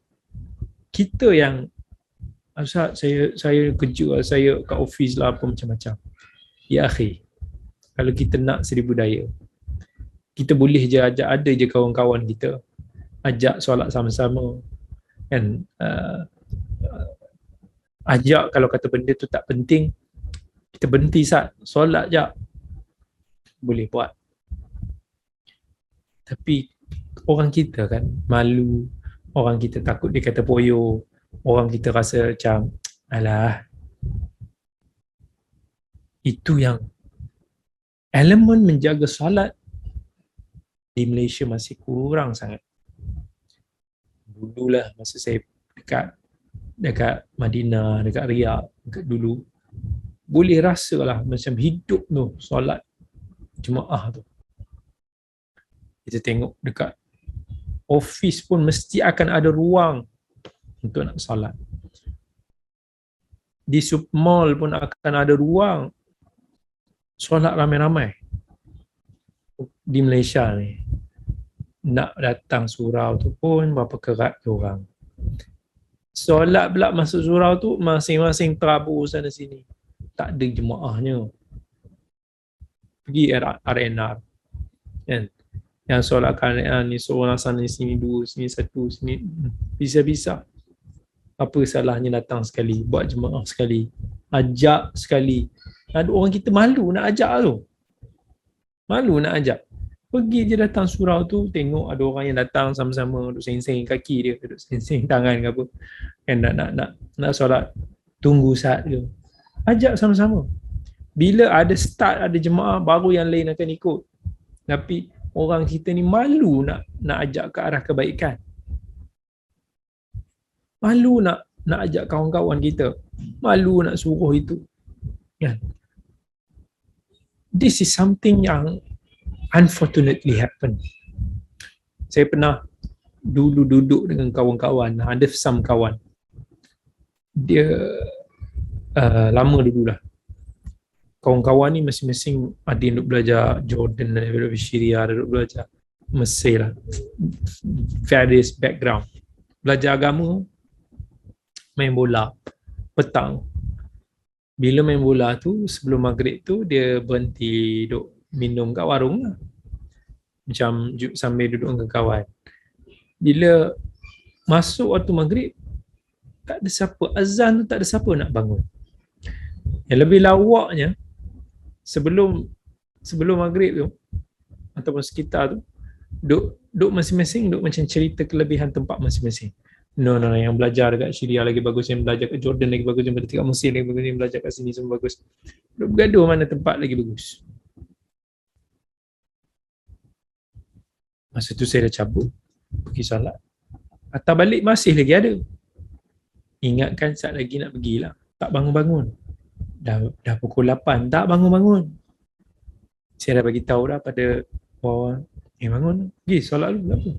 kita yang Ustaz, saya kerja, saya kat office lah apa macam-macam. Ya akhi, kalau kita nak seri budaya, kita boleh je ajak, ada je kawan-kawan kita, ajak solat sama-sama. Kan? Ajak kalau kata benda tu tak penting, kita berhenti Ustaz, solat je. Boleh buat. Tapi orang kita kan malu, orang kita takut dia kata poyo, orang kita rasa macam alah, itu yang elemen menjaga solat di Malaysia masih kurang sangat. Dululah masa saya dekat Madinah, dekat Riyadh, dekat dulu, boleh rasalah macam hidup tu solat jemaah tu. Kita tengok dekat office pun mesti akan ada ruang untuk nak solat. Di mall pun akan ada ruang solat ramai-ramai. Di Malaysia ni, nak datang surau tu pun berapa kerat ke orang. Solat pula masuk surau tu, masing-masing terabur sana sini. Tak ada jemaahnya. Pergi RNR. Kan? Yang solat KNR ni seorang sana sini, dua sini, satu sini, bisa-bisa. Apa salahnya datang sekali, buat jemaah sekali, ajak sekali. Ada orang kita malu nak ajak tu. Malu nak ajak. Pergi je datang surau tu, tengok ada orang yang datang sama-sama, duduk seng-seng kaki dia, duduk seng-seng tangan ke apa. Kan nak solat, tunggu saat ke. Ajak sama-sama. Bila ada start, ada jemaah, baru yang lain akan ikut. Tapi orang kita ni malu nak ajak ke arah kebaikan. Malu nak ajak kawan-kawan kita. Malu nak suruh itu. Kan? This is something yang unfortunately happen. Saya pernah dulu duduk dengan kawan-kawan, ada some kawan. Dia lama dululah. Kawan-kawan ni masing-masing ada yang duduk belajar Jordan, ada yang duduk Syria, ada yang duduk belajar Mesir lah. Various background. Belajar agama, main bola petang. Bila main bola tu, sebelum maghrib tu, dia berhenti duk minum kat warung lah. macam sambil duduk dengan kawan. Bila masuk waktu maghrib, tak ada siapa, azan tu tak ada siapa nak bangun. Yang lebih lawaknya, sebelum maghrib tu ataupun sekitar tu, duk masing-masing duk macam cerita kelebihan tempat masing-masing. No, yang belajar dekat Syria lagi bagus, yang belajar kat Jordan lagi bagus, yang belajar kat Mesir lagi bagus, yang belajar kat sini semua bagus. Duk bergaduh mana tempat lagi bagus. Masa tu saya dah cabut, pergi solat. Atau balik masih lagi ada. Ingatkan saat lagi nak pergilah. Tak bangun-bangun. Dah pukul 8, tak bangun-bangun. Saya dah bagi tahu dah pada orang, bangun, pergi solat dulu, tak apa.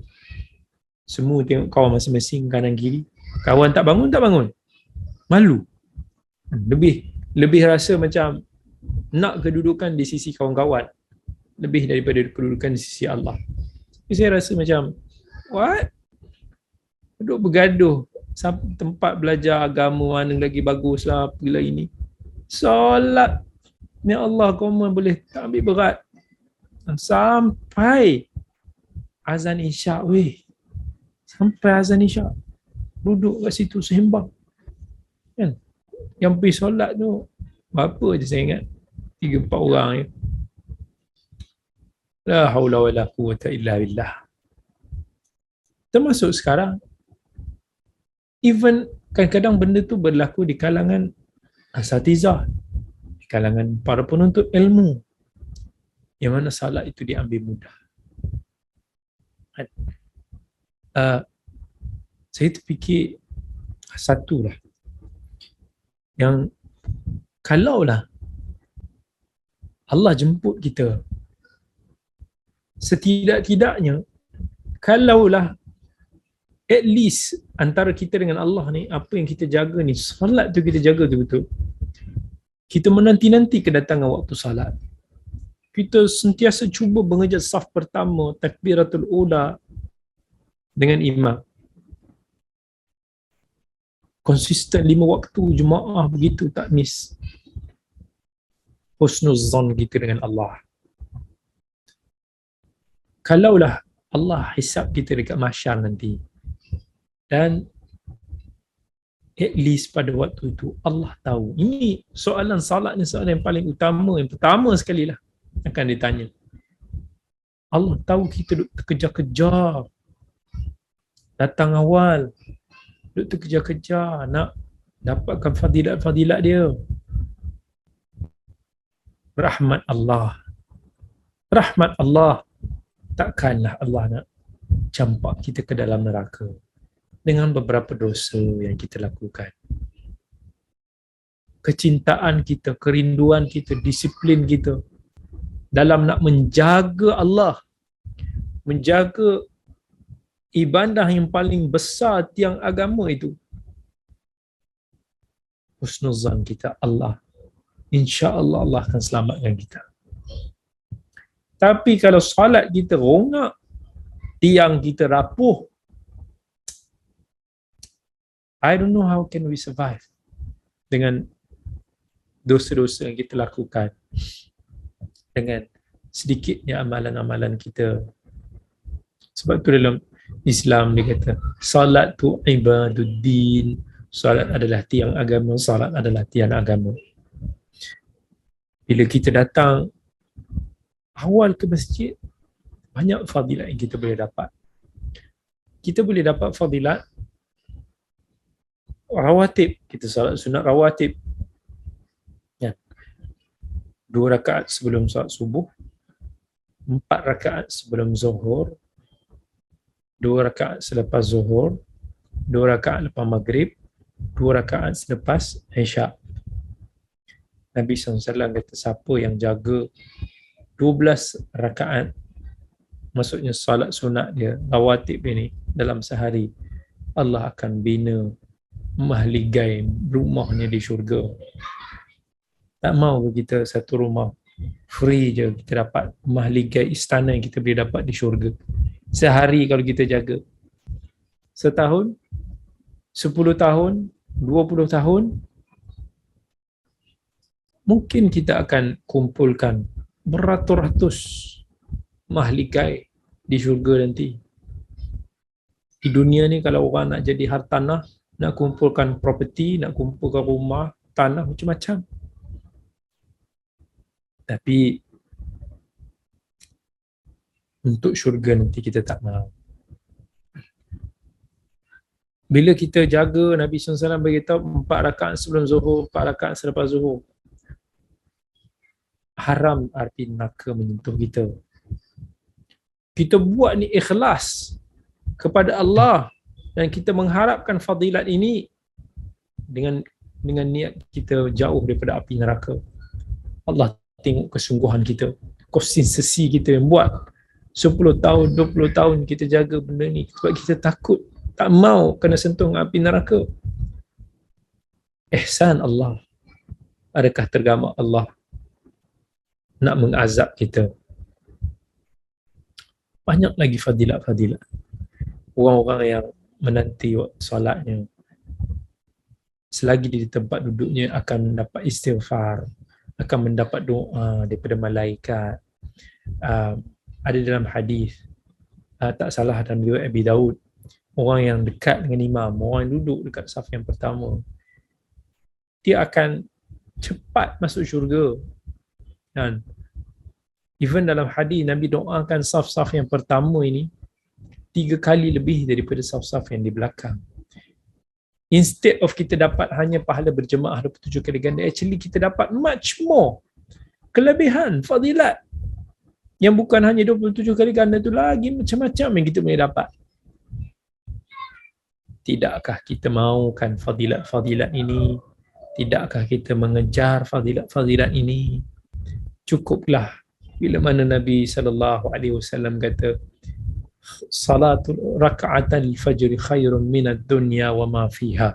Semua tengok kawan masing-masing kanan kiri. Kawan tak bangun. Malu. Lebih rasa macam nak kedudukan di sisi kawan-kawan lebih daripada kedudukan di sisi Allah. Jadi saya rasa macam, what? Duduk bergaduh tempat belajar agama mana lagi bagus lah, pergilah ini. Solat, ya Allah, kau boleh tak ambil berat. Sampai azan isyak, sampai azan isyak, duduk kat situ sembang. Kan? Yang pergi solat tu, berapa je saya ingat? 3-4 orang je. La haula wa la quwwata illa billah. Termasuk sekarang, even kadang-kadang benda tu berlaku di kalangan asatizah, di kalangan para penuntut ilmu, yang mana salat itu diambil mudah. Saya terfikir satulah, yang kalaulah Allah jemput kita, setidak-tidaknya kalaulah at least antara kita dengan Allah ni, apa yang kita jaga ni, salat tu kita jaga tu betul. Kita menanti-nanti kedatangan waktu salat. Kita sentiasa cuba mengejar saf pertama, takbiratul ula dengan imam. Konsisten 5 waktu jemaah begitu, tak miss. Husnuzan kita dengan Allah. Kalaulah Allah hisap kita dekat mahsyar nanti, dan at least pada waktu itu Allah tahu, ini soalan salat ni soalan yang paling utama, yang pertama sekali lah akan ditanya. Allah tahu kita duk terkejar-kejar, datang awal, duk terkejar-kejar nak dapatkan fadilat-fadilat dia. Rahmat Allah, takkanlah Allah nak campak kita ke dalam neraka dengan beberapa dosa yang kita lakukan. Kecintaan kita, kerinduan kita, disiplin kita dalam nak menjaga Allah, menjaga ibadah yang paling besar tiang agama itu, husnuzan kita Allah, insya-Allah Allah akan selamatkan kita. Tapi kalau solat kita rongak, tiang kita rapuh, I don't know how can we survive dengan dosa-dosa yang kita lakukan, dengan sedikitnya amalan-amalan kita. Sebab tu dalam Islam dia kata, salat tu ibaduddin, salat adalah tiang agama, salat adalah tiang agama. Bila kita datang awal ke masjid, banyak fadilat yang kita boleh dapat. Kita boleh dapat fadilat rawatib, kita salat sunat rawatib. Ya. 2 rakaat sebelum salat subuh, 4 rakaat sebelum zuhur, 2 rakaat selepas zuhur, 2 rakaat lepas maghrib, 2 rakaat selepas isyak. Nabi SAW kata, siapa yang jaga 12 rakaat, maksudnya salat sunat dia, rawatib ini dalam sehari, Allah akan bina mahligai rumahnya di syurga. Tak mahu kita satu rumah free je kita dapat mahligai istana yang kita boleh dapat di syurga. Sehari kalau kita jaga, setahun, 10 tahun, 20 tahun, mungkin kita akan kumpulkan beratus-ratus mahligai di syurga nanti. Di dunia ni kalau orang nak jadi hartanah, nak kumpulkan properti, nak kumpulkan rumah, tanah, macam-macam. Tapi untuk syurga nanti kita tak mahu. Bila kita jaga, Nabi SAW beritahu 4 rakaat sebelum zuhur, 4 rakaat selepas zuhur. Haram api neraka menyentuh kita. Kita buat ni ikhlas kepada Allah dan kita mengharapkan fadilat ini dengan niat kita jauh daripada api neraka. Allah tengok kesungguhan kita, konsistensi kita yang buat 10 tahun, 20 tahun kita jaga benda ni sebab kita takut, tak mau kena sentuh api neraka. Ihsan Allah. Adakah tergamak Allah nak mengazab kita? Banyak lagi fadilat-fadilat. Orang-orang yang menanti waktu solatnya, selagi di tempat duduknya akan mendapat istighfar, akan mendapat doa daripada malaikat. Ada dalam hadis, tak salah dalam riwayat Abi Daud, orang yang dekat dengan imam, orang yang duduk dekat saf yang pertama, dia akan cepat masuk syurga. Dan even dalam hadis Nabi doakan saf-saf yang pertama ini 3 kali lebih daripada saf-saf yang di belakang. Instead of kita dapat hanya pahala berjemaah 27 kali ganda, actually kita dapat much more kelebihan, fadilat yang bukan hanya 27 kali ganda tu, lagi macam-macam yang kita boleh dapat. Tidakkah kita mahukan fadilat-fadilat ini? Tidakkah kita mengejar fadilat-fadilat ini? Cukuplah bila mana Nabi SAW kata, salatul raka'atal fajr khairun minad dunya wa ma fiha.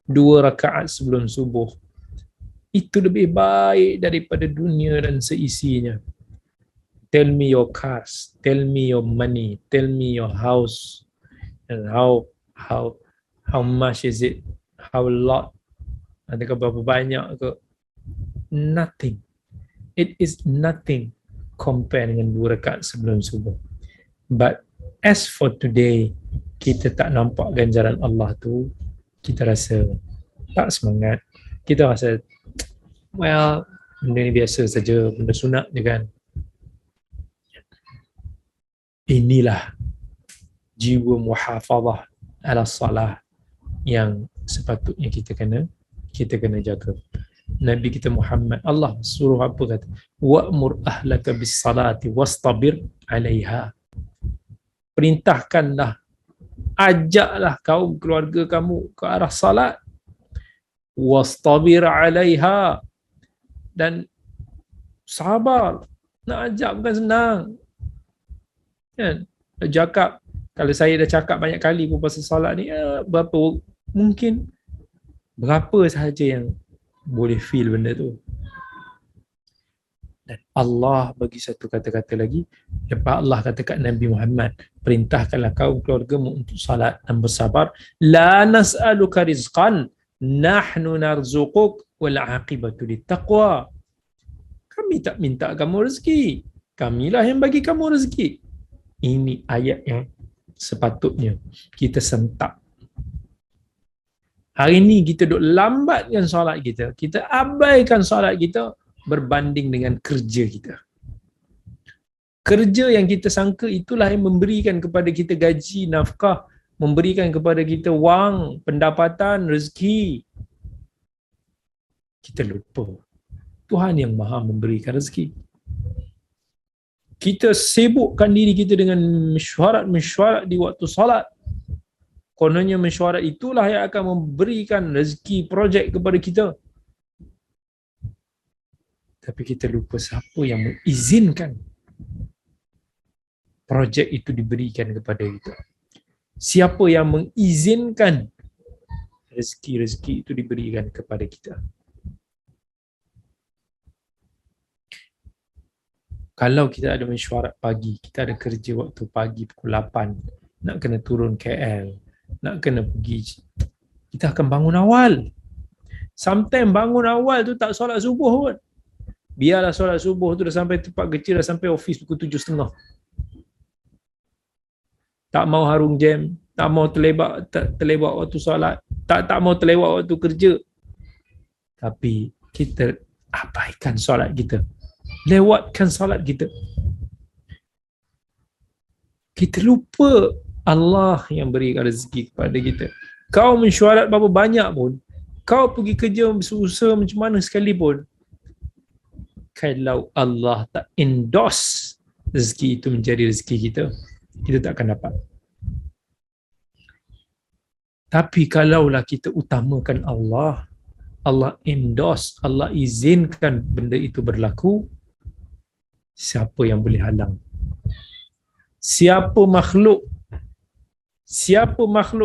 2 rakaat sebelum subuh itu lebih baik daripada dunia dan seisinya. Tell me your cars, tell me your money, tell me your house, and how much is it, how lot, adakah berapa banyak ke? Nothing. It is nothing compare dengan 2 rakaat sebelum subuh. But as for today, kita tak nampak ganjaran Allah tu, kita rasa tak semangat. Kita rasa, well, benda ni biasa saja, benda sunat je kan. Inilah jiwa muhafazah ala salah yang sepatutnya kita kena jaga. Nabi kita Muhammad, Allah suruh apa kata? Wa'mur ahlaka bis salati wastabir 'alaiha. Perintahkanlah, ajaklah kaum keluarga kamu ke arah salat. Wastabir 'alaiha, dan sabar. Nak ajak bukan senang. Kan? Cakap, kalau saya dah cakap banyak kali pun pasal salat ni, mungkin berapa sahaja yang boleh feel benda tu. Dan Allah bagi satu kata-kata lagi, lepas Allah kata kat Nabi Muhammad, perintahkanlah kaum keluargamu untuk salat dan bersabar. La nas'aluka rizqan, nahnu narzuquk wal aqibatu littaqwa. Kami tak minta kamu rezeki, kamilah yang bagi kamu rezeki. Ini ayat yang sepatutnya kita sentak. Hari ni kita duk lambatkan solat kita, kita abaikan solat kita berbanding dengan kerja kita. Kerja yang kita sangka itulah yang memberikan kepada kita gaji, nafkah, memberikan kepada kita wang, pendapatan, rezeki. Kita lupa Tuhan yang Maha memberikan rezeki. Kita sibukkan diri kita dengan mesyuarat di waktu solat. Kononnya mesyuarat itulah yang akan memberikan rezeki projek kepada kita. Tapi kita lupa siapa yang mengizinkan projek itu diberikan kepada kita. Siapa yang mengizinkan rezeki-rezeki itu diberikan kepada kita. Kalau kita ada mesyuarat pagi, kita ada kerja waktu pagi pukul 8, nak kena turun KL, nak kena pergi, kita akan bangun awal. Sometimes bangun awal tu tak solat subuh pun. Biarlah solat subuh tu dah sampai tempat kecil, dah sampai office pukul 7.30. tak mau harung jam, tak mau terlewat waktu solat, tak mau terlewat waktu kerja. Tapi kita abaikan solat kita. Lewatkan solat kita. Kita lupa Allah yang berikan rezeki kepada kita. Kau mensyuarat berapa banyak pun, kau pergi kerja berusaha macam mana sekalipun, kalau Allah tak endorse rezeki itu menjadi rezeki kita, kita tak akan dapat. Tapi kalaulah kita utamakan Allah, Allah endorse, Allah izinkan benda itu berlaku, siapa yang boleh halang? Siapa makhluk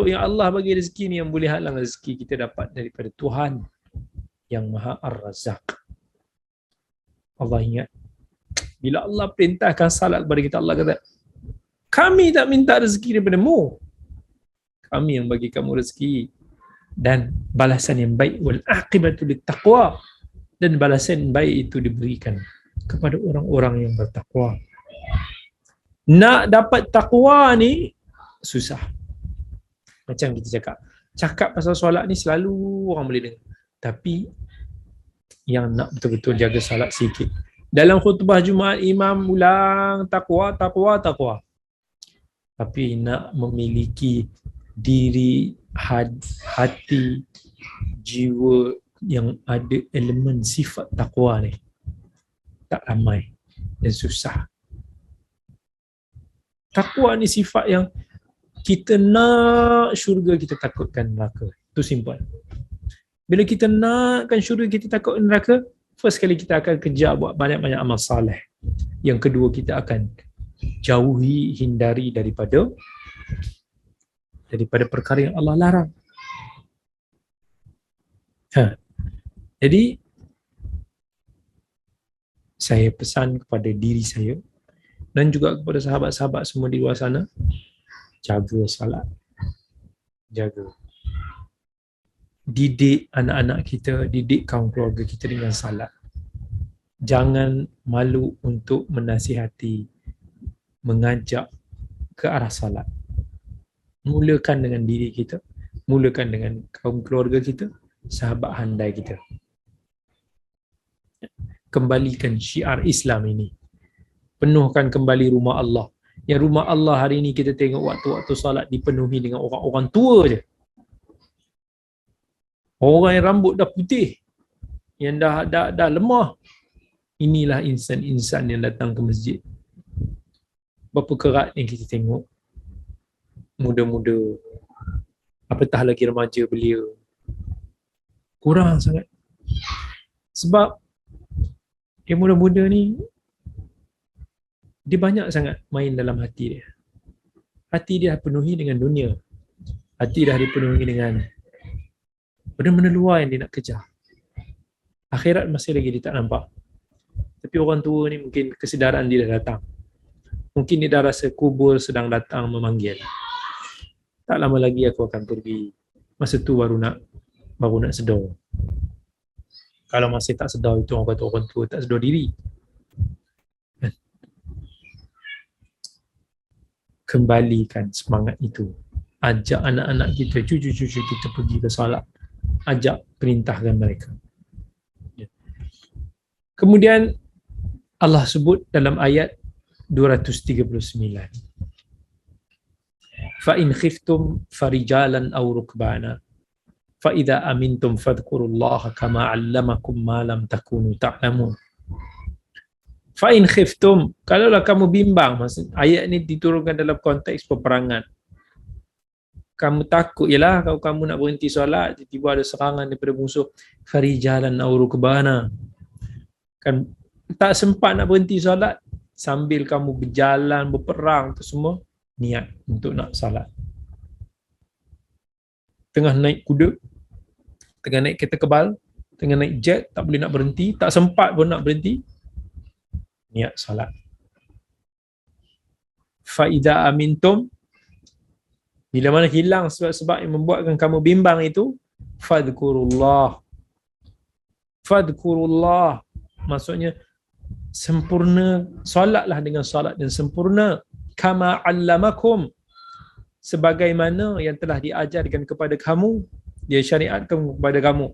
yang Allah bagi rezeki ni yang boleh halang rezeki kita dapat daripada Tuhan yang Maha Ar-Razzaq. Allah ingat, bila Allah perintahkan salat kepada kita, Allah kata, kami tak minta rezeki daripada-Mu, kami yang bagi kamu rezeki, dan balasan yang baik, wal aqibatu littaqwa, dan balasan baik itu diberikan kepada orang-orang yang bertakwa. Nak dapat takwa ni susah. Macam kita cakap pasal solat ni selalu orang boleh dengar, tapi yang nak betul-betul jaga solat sikit. Dalam khutbah Jumaat, imam ulang takwa. Tapi nak memiliki diri, hati, jiwa yang ada elemen sifat takwa ni tak ramai dan susah. Takwa ni sifat yang kita nak syurga, kita takutkan neraka. Itu simple. Bila kita nakkan syurga, kita takut neraka, first kali kita akan kejar buat banyak-banyak amal saleh. Yang kedua, kita akan jauhi, hindari daripada perkara yang Allah larang. Jadi saya pesan kepada diri saya dan juga kepada sahabat-sahabat semua di luar sana, jaga salat. Jaga. Didik anak-anak kita, didik kaum keluarga kita dengan salat. Jangan malu untuk menasihati, mengajak ke arah salat. Mulakan dengan diri kita, mulakan dengan kaum keluarga kita, sahabat handai kita. Kembalikan syiar Islam ini. Penuhkan kembali rumah Allah. Yang rumah Allah hari ini kita tengok waktu-waktu salat dipenuhi dengan orang-orang tua je. Orang yang rambut dah putih, yang dah lemah. Inilah insan-insan yang datang ke masjid. Berapa kerat yang kita tengok muda-muda, apatah lagi remaja belia. Kurang sangat. Sebab yang muda-muda ni, dia banyak sangat main dalam hati dia. Hati dia penuhi dengan dunia. Hati dah dipenuhi dengan benda-benda luar yang dia nak kejar. Akhirat masih lagi dia tak nampak. Tapi orang tua ni mungkin kesedaran dia dah datang. Mungkin dia dah rasa kubur sedang datang memanggil. Tak lama lagi aku akan pergi. Masa tu baru nak sedar. Kalau masih tak sedar, itu orang kata orang tua tak sedar diri. Kembalikan semangat itu. Ajak anak-anak kita, cucu-cucu kita pergi ke solat. Ajak, perintahkan mereka. Kemudian Allah sebut dalam ayat 239. Fa in khiftum farijalan aw rukbana fa idza amintum fadhkurullaha kama 'allamakum ma lam takunu ta'lamun. Fa in khiftum, kalaulah kamu bimbang, maksud ayat ni diturunkan dalam konteks peperangan. Kamu takut, yalah kalau kamu nak berhenti solat, tiba-tiba ada serangan daripada musuh, farijalan aw rukbana. Kan tak sempat nak berhenti solat, sambil kamu berjalan, berperang tu semua, niat untuk nak salat. Tengah naik kuda, tengah naik kereta kebal, tengah naik jet, tak boleh nak berhenti, tak sempat pun nak berhenti, niat salat. Fa idza amintum, bila mana hilang sebab-sebab yang membuatkan kamu bimbang itu, fadhkurullah. Fadhkurullah maksudnya sempurna, solatlah dengan solat dan sempurna, kama 'allamakum, sebagaimana yang telah diajarkan kepada kamu, dia syariatkan kepada kamu.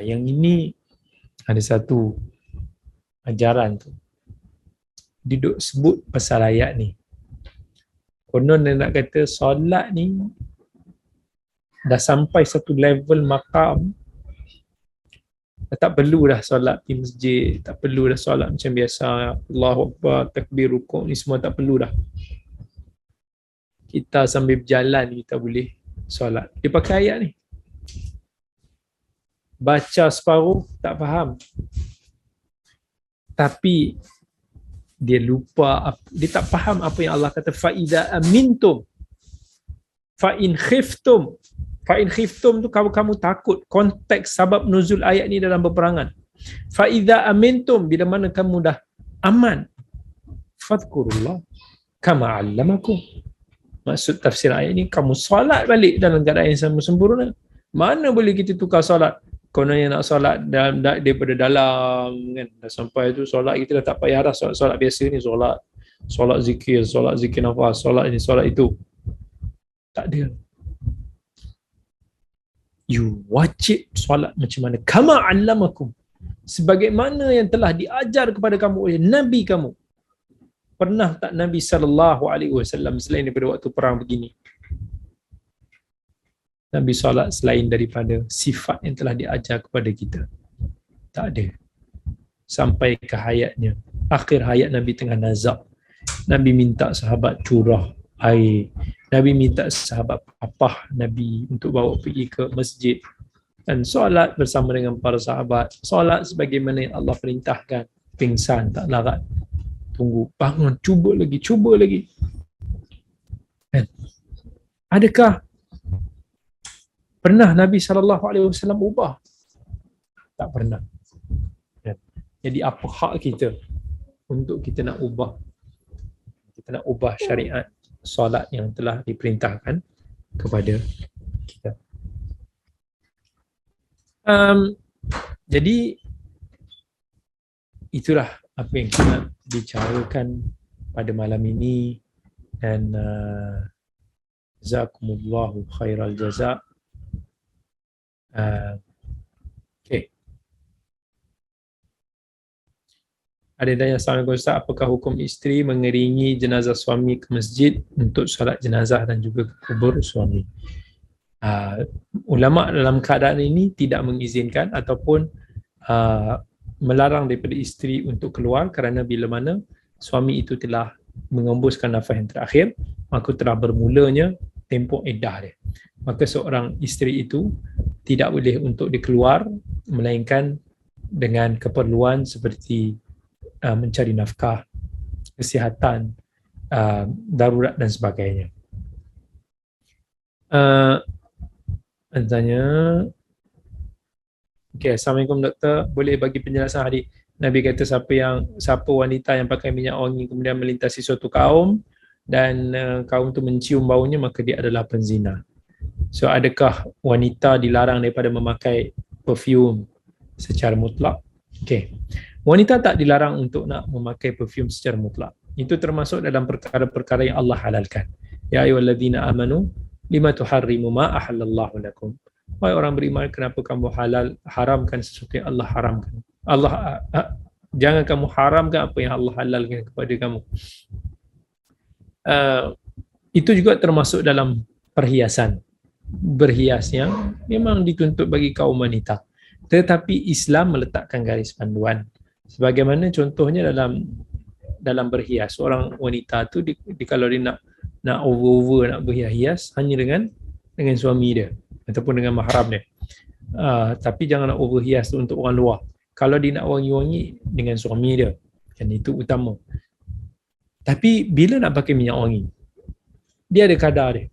Yang ini ada satu ajaran tu. Dia duk sebut pasal ayat ni. Konon dia nak kata solat ni dah sampai satu level maqam, tak perlu dah solat di masjid, tak perlu dah solat macam biasa, Allahu Akbar, takbir, rukuk ni semua tak perlu dah. Kita sambil berjalan kita boleh solat. Dia pakai ayat ni. Baca separuh tak faham. Tapi dia lupa, dia tak faham apa yang Allah kata fa idza amintum fa in khiftum. Fa in khiftum tu kalau kamu takut, konteks sebab nuzul ayat ni dalam peperangan. Fa idza amintum, bila mana kamu dah aman, fadhkurullah kama 'allamakum. Maksud tafsir ayat ni, kamu solat balik dalam keadaan yang sempurna. Mana boleh kita tukar solat? Kononnya nak solat daripada dalam kan, dah sampai tu solat kita dah tak payah dah solat biasa ni, solat zikir nafas, solat ini, solat itu. Tak ada. You wajib solat macam mana? Kama 'allamakum. Sebagaimana yang telah diajar kepada kamu oleh Nabi kamu. Pernah tak Nabi SAW selain daripada waktu perang begini, Nabi solat selain daripada sifat yang telah diajar kepada kita? Tak ada. Sampai ke hayatnya, akhir hayat Nabi tengah nazak, Nabi minta sahabat curah air, Nabi minta sahabat papah Nabi untuk bawa pergi ke masjid dan solat bersama dengan para sahabat. Solat sebagaimana yang Allah perintahkan. Pingsan tak larat, tunggu, bangun, cuba lagi. Adakah pernah Nabi SAW ubah? Tak pernah. Jadi apa hak kita untuk kita nak ubah? Kita nak ubah syariat solat yang telah diperintahkan kepada kita. Jadi itulah apa yang kita bicarakan pada malam ini, dan jazakumullahu khairal jaza. Okay. Ada yang tanya, Assalamualaikum Ustaz, apakah hukum isteri mengiringi jenazah suami ke masjid untuk solat jenazah dan juga ke kubur suami? Ulama dalam keadaan ini tidak mengizinkan ataupun melarang daripada isteri untuk keluar, kerana bila mana suami itu telah mengembuskan nafas yang terakhir, maka telah bermulanya tempoh iddah dia. Maka seorang isteri itu tidak boleh untuk dikeluar melainkan dengan keperluan seperti mencari nafkah, kesihatan, darurat dan sebagainya. Tanya, okay, Assalamualaikum doktor, boleh bagi penjelasan hadis Nabi kata siapa wanita yang pakai minyak wangi kemudian melintasi suatu kaum dan kaum tu mencium baunya, maka dia adalah penzina. So adakah wanita dilarang daripada memakai perfume secara mutlak? Okay. Wanita tak dilarang untuk nak memakai perfume secara mutlak. Itu termasuk dalam perkara-perkara yang Allah halalkan. Ya ayyuhalladzina amanu lima tuharrimu ma ahallallahu lakum. Wahai orang beriman, kenapa kamu haramkan sesuatu yang Allah haramkan? Jangan kamu haramkan apa yang Allah halalkan kepada kamu. Itu juga termasuk dalam perhiasan. Berhiasnya memang dituntut bagi kaum wanita. Tetapi Islam meletakkan garis panduan. Sebagaimana contohnya dalam berhias, seorang wanita tu kalau dia nak over nak berhias hanya dengan suami dia ataupun dengan mahram dia. Tapi jangan nak overhias tu untuk orang luar. Kalau dia nak wangi-wangi dengan suami dia, kan itu utama. Tapi bila nak pakai minyak wangi, dia ada kadar dia.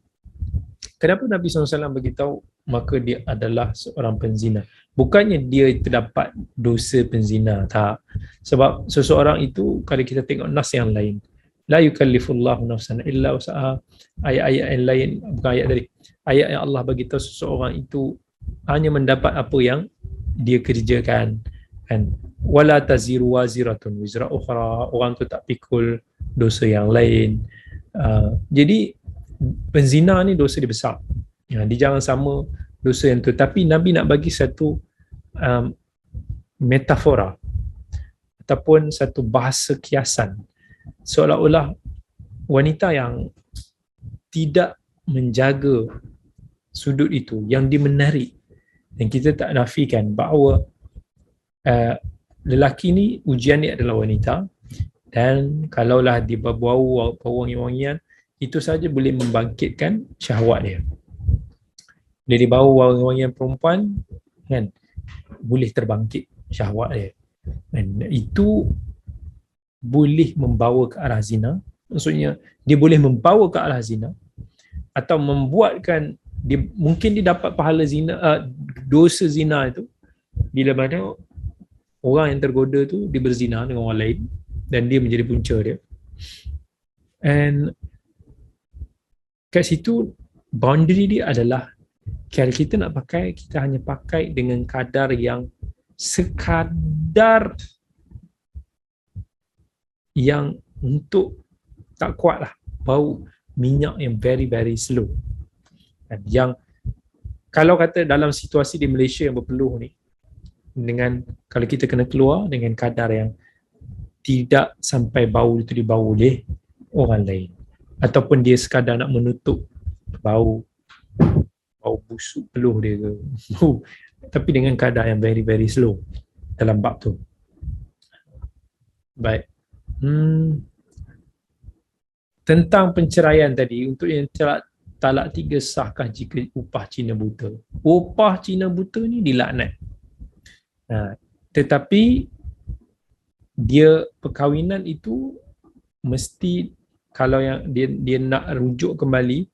Kenapa Nabi SAW beritahu maka dia adalah seorang penzina? Bukannya dia terdapat dosa penzina, tak. Sebab seseorang itu, kalau kita tengok nas yang lain, la yukallifullahu nafsan illa wus'aha, ayat-ayat yang lain, bukan ayat tadi, ayat yang Allah bagi tahu seseorang itu hanya mendapat apa yang dia kerjakan, kan. Wala taziru waziratun wizra ukhra, orang tu tak pikul dosa yang lain. Jadi penzina ni dosa dia besar. Dia jangan sama dosa yang tu. Tapi Nabi nak bagi satu metafora ataupun satu bahasa kiasan, seolah-olah wanita yang tidak menjaga sudut itu, yang dia menarik, dan kita tak nafikan bahawa lelaki ni ujian dia adalah wanita, dan kalaulah dia berbau wangi-wangian, itu saja boleh membangkitkan syahwat dia. Bila dia bau wangi-wangian perempuan kan, boleh terbangkit syahwat dia, dan itu boleh membawa ke arah zina. Maksudnya dia boleh membawa ke arah zina, atau membuatkan dia, mungkin dia dapat pahala zina, dosa zina itu bila mana orang yang tergoda tu dia berzina dengan orang lain dan dia menjadi punca dia. And kat situ boundary dia adalah, kalau kita nak pakai, kita hanya pakai dengan kadar yang sekadar yang untuk tak kuat lah, bau minyak yang very very slow. Dan yang kalau kata dalam situasi di Malaysia yang berpeluh ni, dengan kalau kita kena keluar dengan kadar yang tidak sampai bau itu dibawa oleh orang lain, ataupun dia sekadar nak menutup bau busuk peluh dia ke, tapi dengan kadar yang very very slow dalam bab tu. Baik. Tentang penceraian tadi, untuk yang talak 3 sahkah jika upah Cina buta? Upah Cina buta ni dilaknat. Tetapi dia perkahwinan itu mesti, kalau yang dia nak rujuk kembali,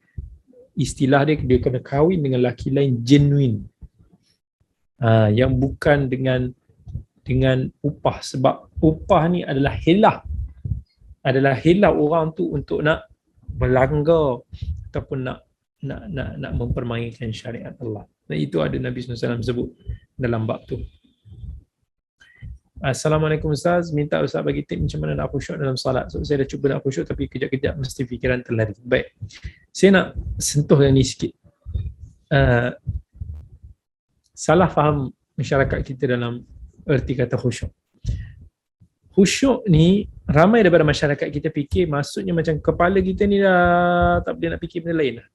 istilah dia kena kahwin dengan lelaki lain genuine, yang bukan dengan upah. Sebab upah ni adalah helah orang tu untuk nak melanggar ataupun nak mempermainkan syariat Allah. Dan itu ada Nabi SAW sebut dalam bab tu. Assalamualaikum Ustaz, minta Ustaz bagi tip macam mana nak khusyuk dalam salat. So, saya dah cuba nak khusyuk tapi kejap-kejap mesti fikiran terlari. Baik, saya nak sentuh yang ni sikit. Salah faham masyarakat kita dalam erti kata khusyuk. Khusyuk ni, ramai daripada masyarakat kita fikir maksudnya macam kepala kita ni dah tak boleh nak fikir benda lain lah.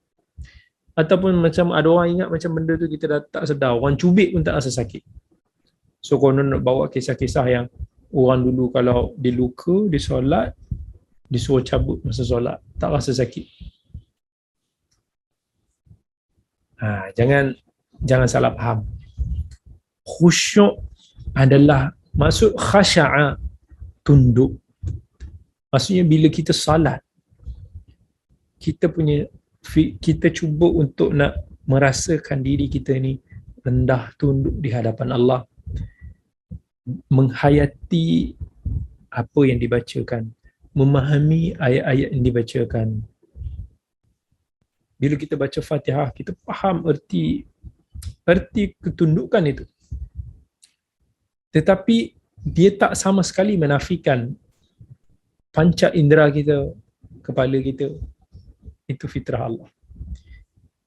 Ataupun macam ada orang ingat macam benda tu kita dah tak sedar, orang cubit pun tak rasa sakit. So konon nak bawa kisah-kisah yang orang dulu kalau dia luka, dia solat, disuruh cabut masa solat, tak rasa sakit. Jangan salah faham. Khusyuk adalah, maksud khasya'a, tunduk. Maksudnya bila kita salat, kita cuba untuk nak merasakan diri kita ni rendah tunduk di hadapan Allah, menghayati apa yang dibacakan, memahami ayat-ayat yang dibacakan. Bila kita baca Fatihah, kita faham erti ketundukan itu. Tetapi dia tak sama sekali menafikan panca indera kita, kepala kita. Itu fitrah Allah.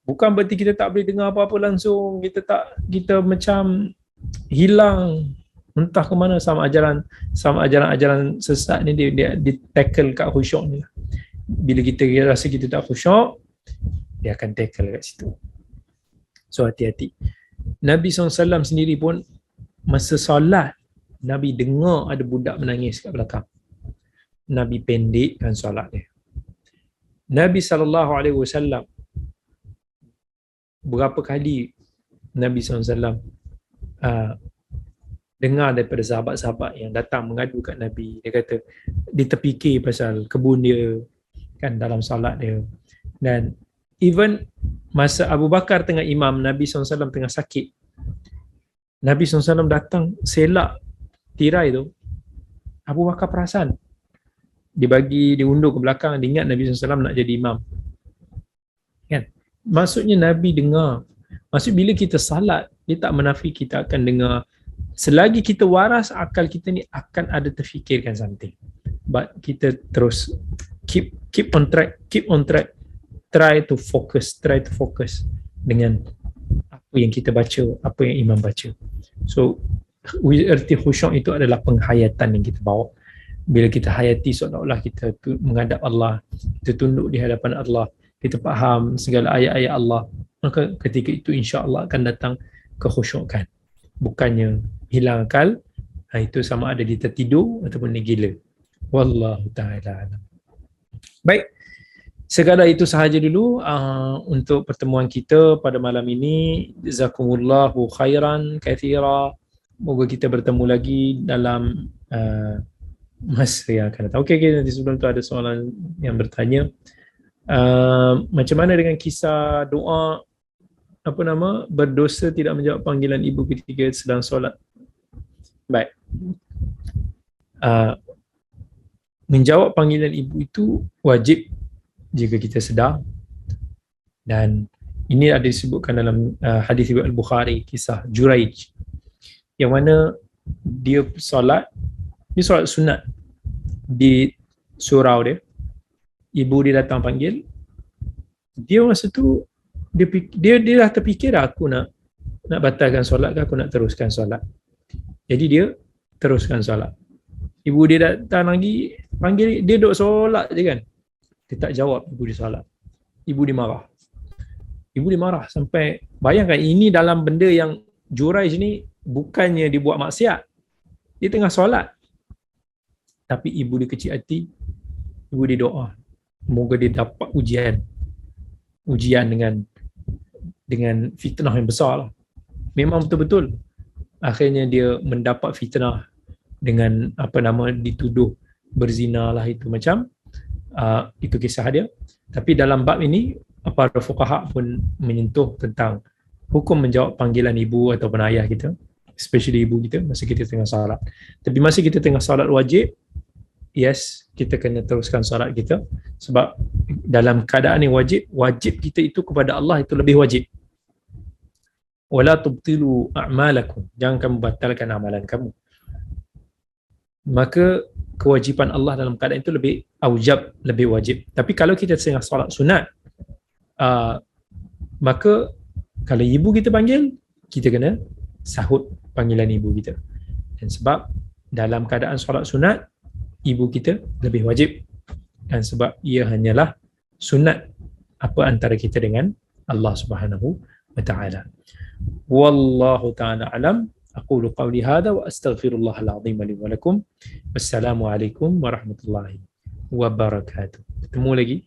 Bukan berarti kita tak boleh dengar apa-apa langsung, kita macam hilang entah ke mana. Sama ajaran sesat ni dia tackle kat khusyuk ni. Bila kita rasa kita tak khusyuk, dia akan tackle kat situ. So hati-hati. Nabi SAW sendiri pun masa solat, Nabi dengar ada budak menangis kat belakang. Nabi pendekkan solat dia. Nabi SAW berapa kali Nabi SAW dengar daripada sahabat-sahabat yang datang mengadu kat Nabi. Dia kata dia terfikir pasal kebun dia kan dalam solat dia. Dan even masa Abu Bakar tengah imam, Nabi SAW tengah sakit, Nabi SAW datang selak tirai tu, Abu Bakar perasan, diundur ke belakang, dia ingat Nabi SAW nak jadi imam kan. Maksudnya Nabi dengar. Maksud bila kita salat, dia tak menafik kita akan dengar. Selagi kita waras, akal kita ni akan ada terfikirkan something, but kita terus keep on track, try to focus dengan apa yang kita baca, apa yang imam baca. So erti khusyuk itu adalah penghayatan yang kita bawa. Bila kita hayati seolah-olah kita menghadap Allah, kita tunduk di hadapan Allah, kita faham segala ayat-ayat Allah, maka ketika itu insya-Allah akan datang kekhusyukan. Bukannya hilang akal, itu sama ada dia tertidur ataupun dia gila. Wallahu ta'ala alam. Baik, sekadar itu sahaja dulu untuk pertemuan kita pada malam ini. Jazakumullahu khairan katsira. Moga kita bertemu lagi dalam masa yang akan datang. Okey, nanti sebelum tu ada soalan yang bertanya. Macam mana dengan kisah doa berdosa tidak menjawab panggilan ibu ketika sedang solat? Baik. Menjawab panggilan ibu itu wajib jika kita sedar, dan ini ada disebutkan dalam hadis riwayat Al-Bukhari, kisah Juraij yang mana dia solat sunat di surau dia, ibu dia datang panggil dia. Masa tu dia dah terfikir aku nak batalkan solat ke aku nak teruskan solat. Jadi dia teruskan solat. Ibu dia datang lagi panggil dia, duduk solat je kan, dia tak jawab. Ibu dia solat, ibu dia marah sampai, bayangkan ini dalam benda yang Juraij ni bukannya dia buat maksiat, dia tengah solat, tapi ibu dia kecil hati. Ibu dia doa moga dia dapat ujian dengan fitnah yang besar lah. Memang betul-betul akhirnya dia mendapat fitnah dengan dituduh berzina lah, itu macam itu kisah dia. Tapi dalam bab ini para fuqaha pun menyentuh tentang hukum menjawab panggilan ibu ataupun ayah kita, especially ibu kita masa kita tengah salat. Tapi masa kita tengah salat wajib, yes, kita kena teruskan salat kita, sebab dalam keadaan yang wajib kita itu kepada Allah itu lebih wajib. Wala tubtilu a'malakum, jangan kamu batalkan amalan kamu. Maka kewajipan Allah dalam keadaan itu lebih aujab, lebih wajib. Tapi kalau kita tengah solat sunat, maka kalau ibu kita panggil, kita kena sahut panggilan ibu kita. Dan sebab dalam keadaan solat sunat, ibu kita lebih wajib, dan sebab ia hanyalah sunat antara kita dengan Allah Subhanahu wa taala. Wallahu taala alam. Aqulu qawli hadha wa astaghfirullahal azim li wa lakum. Wassalamu alaikum warahmatullahi wabarakatuh. Ketemu lagi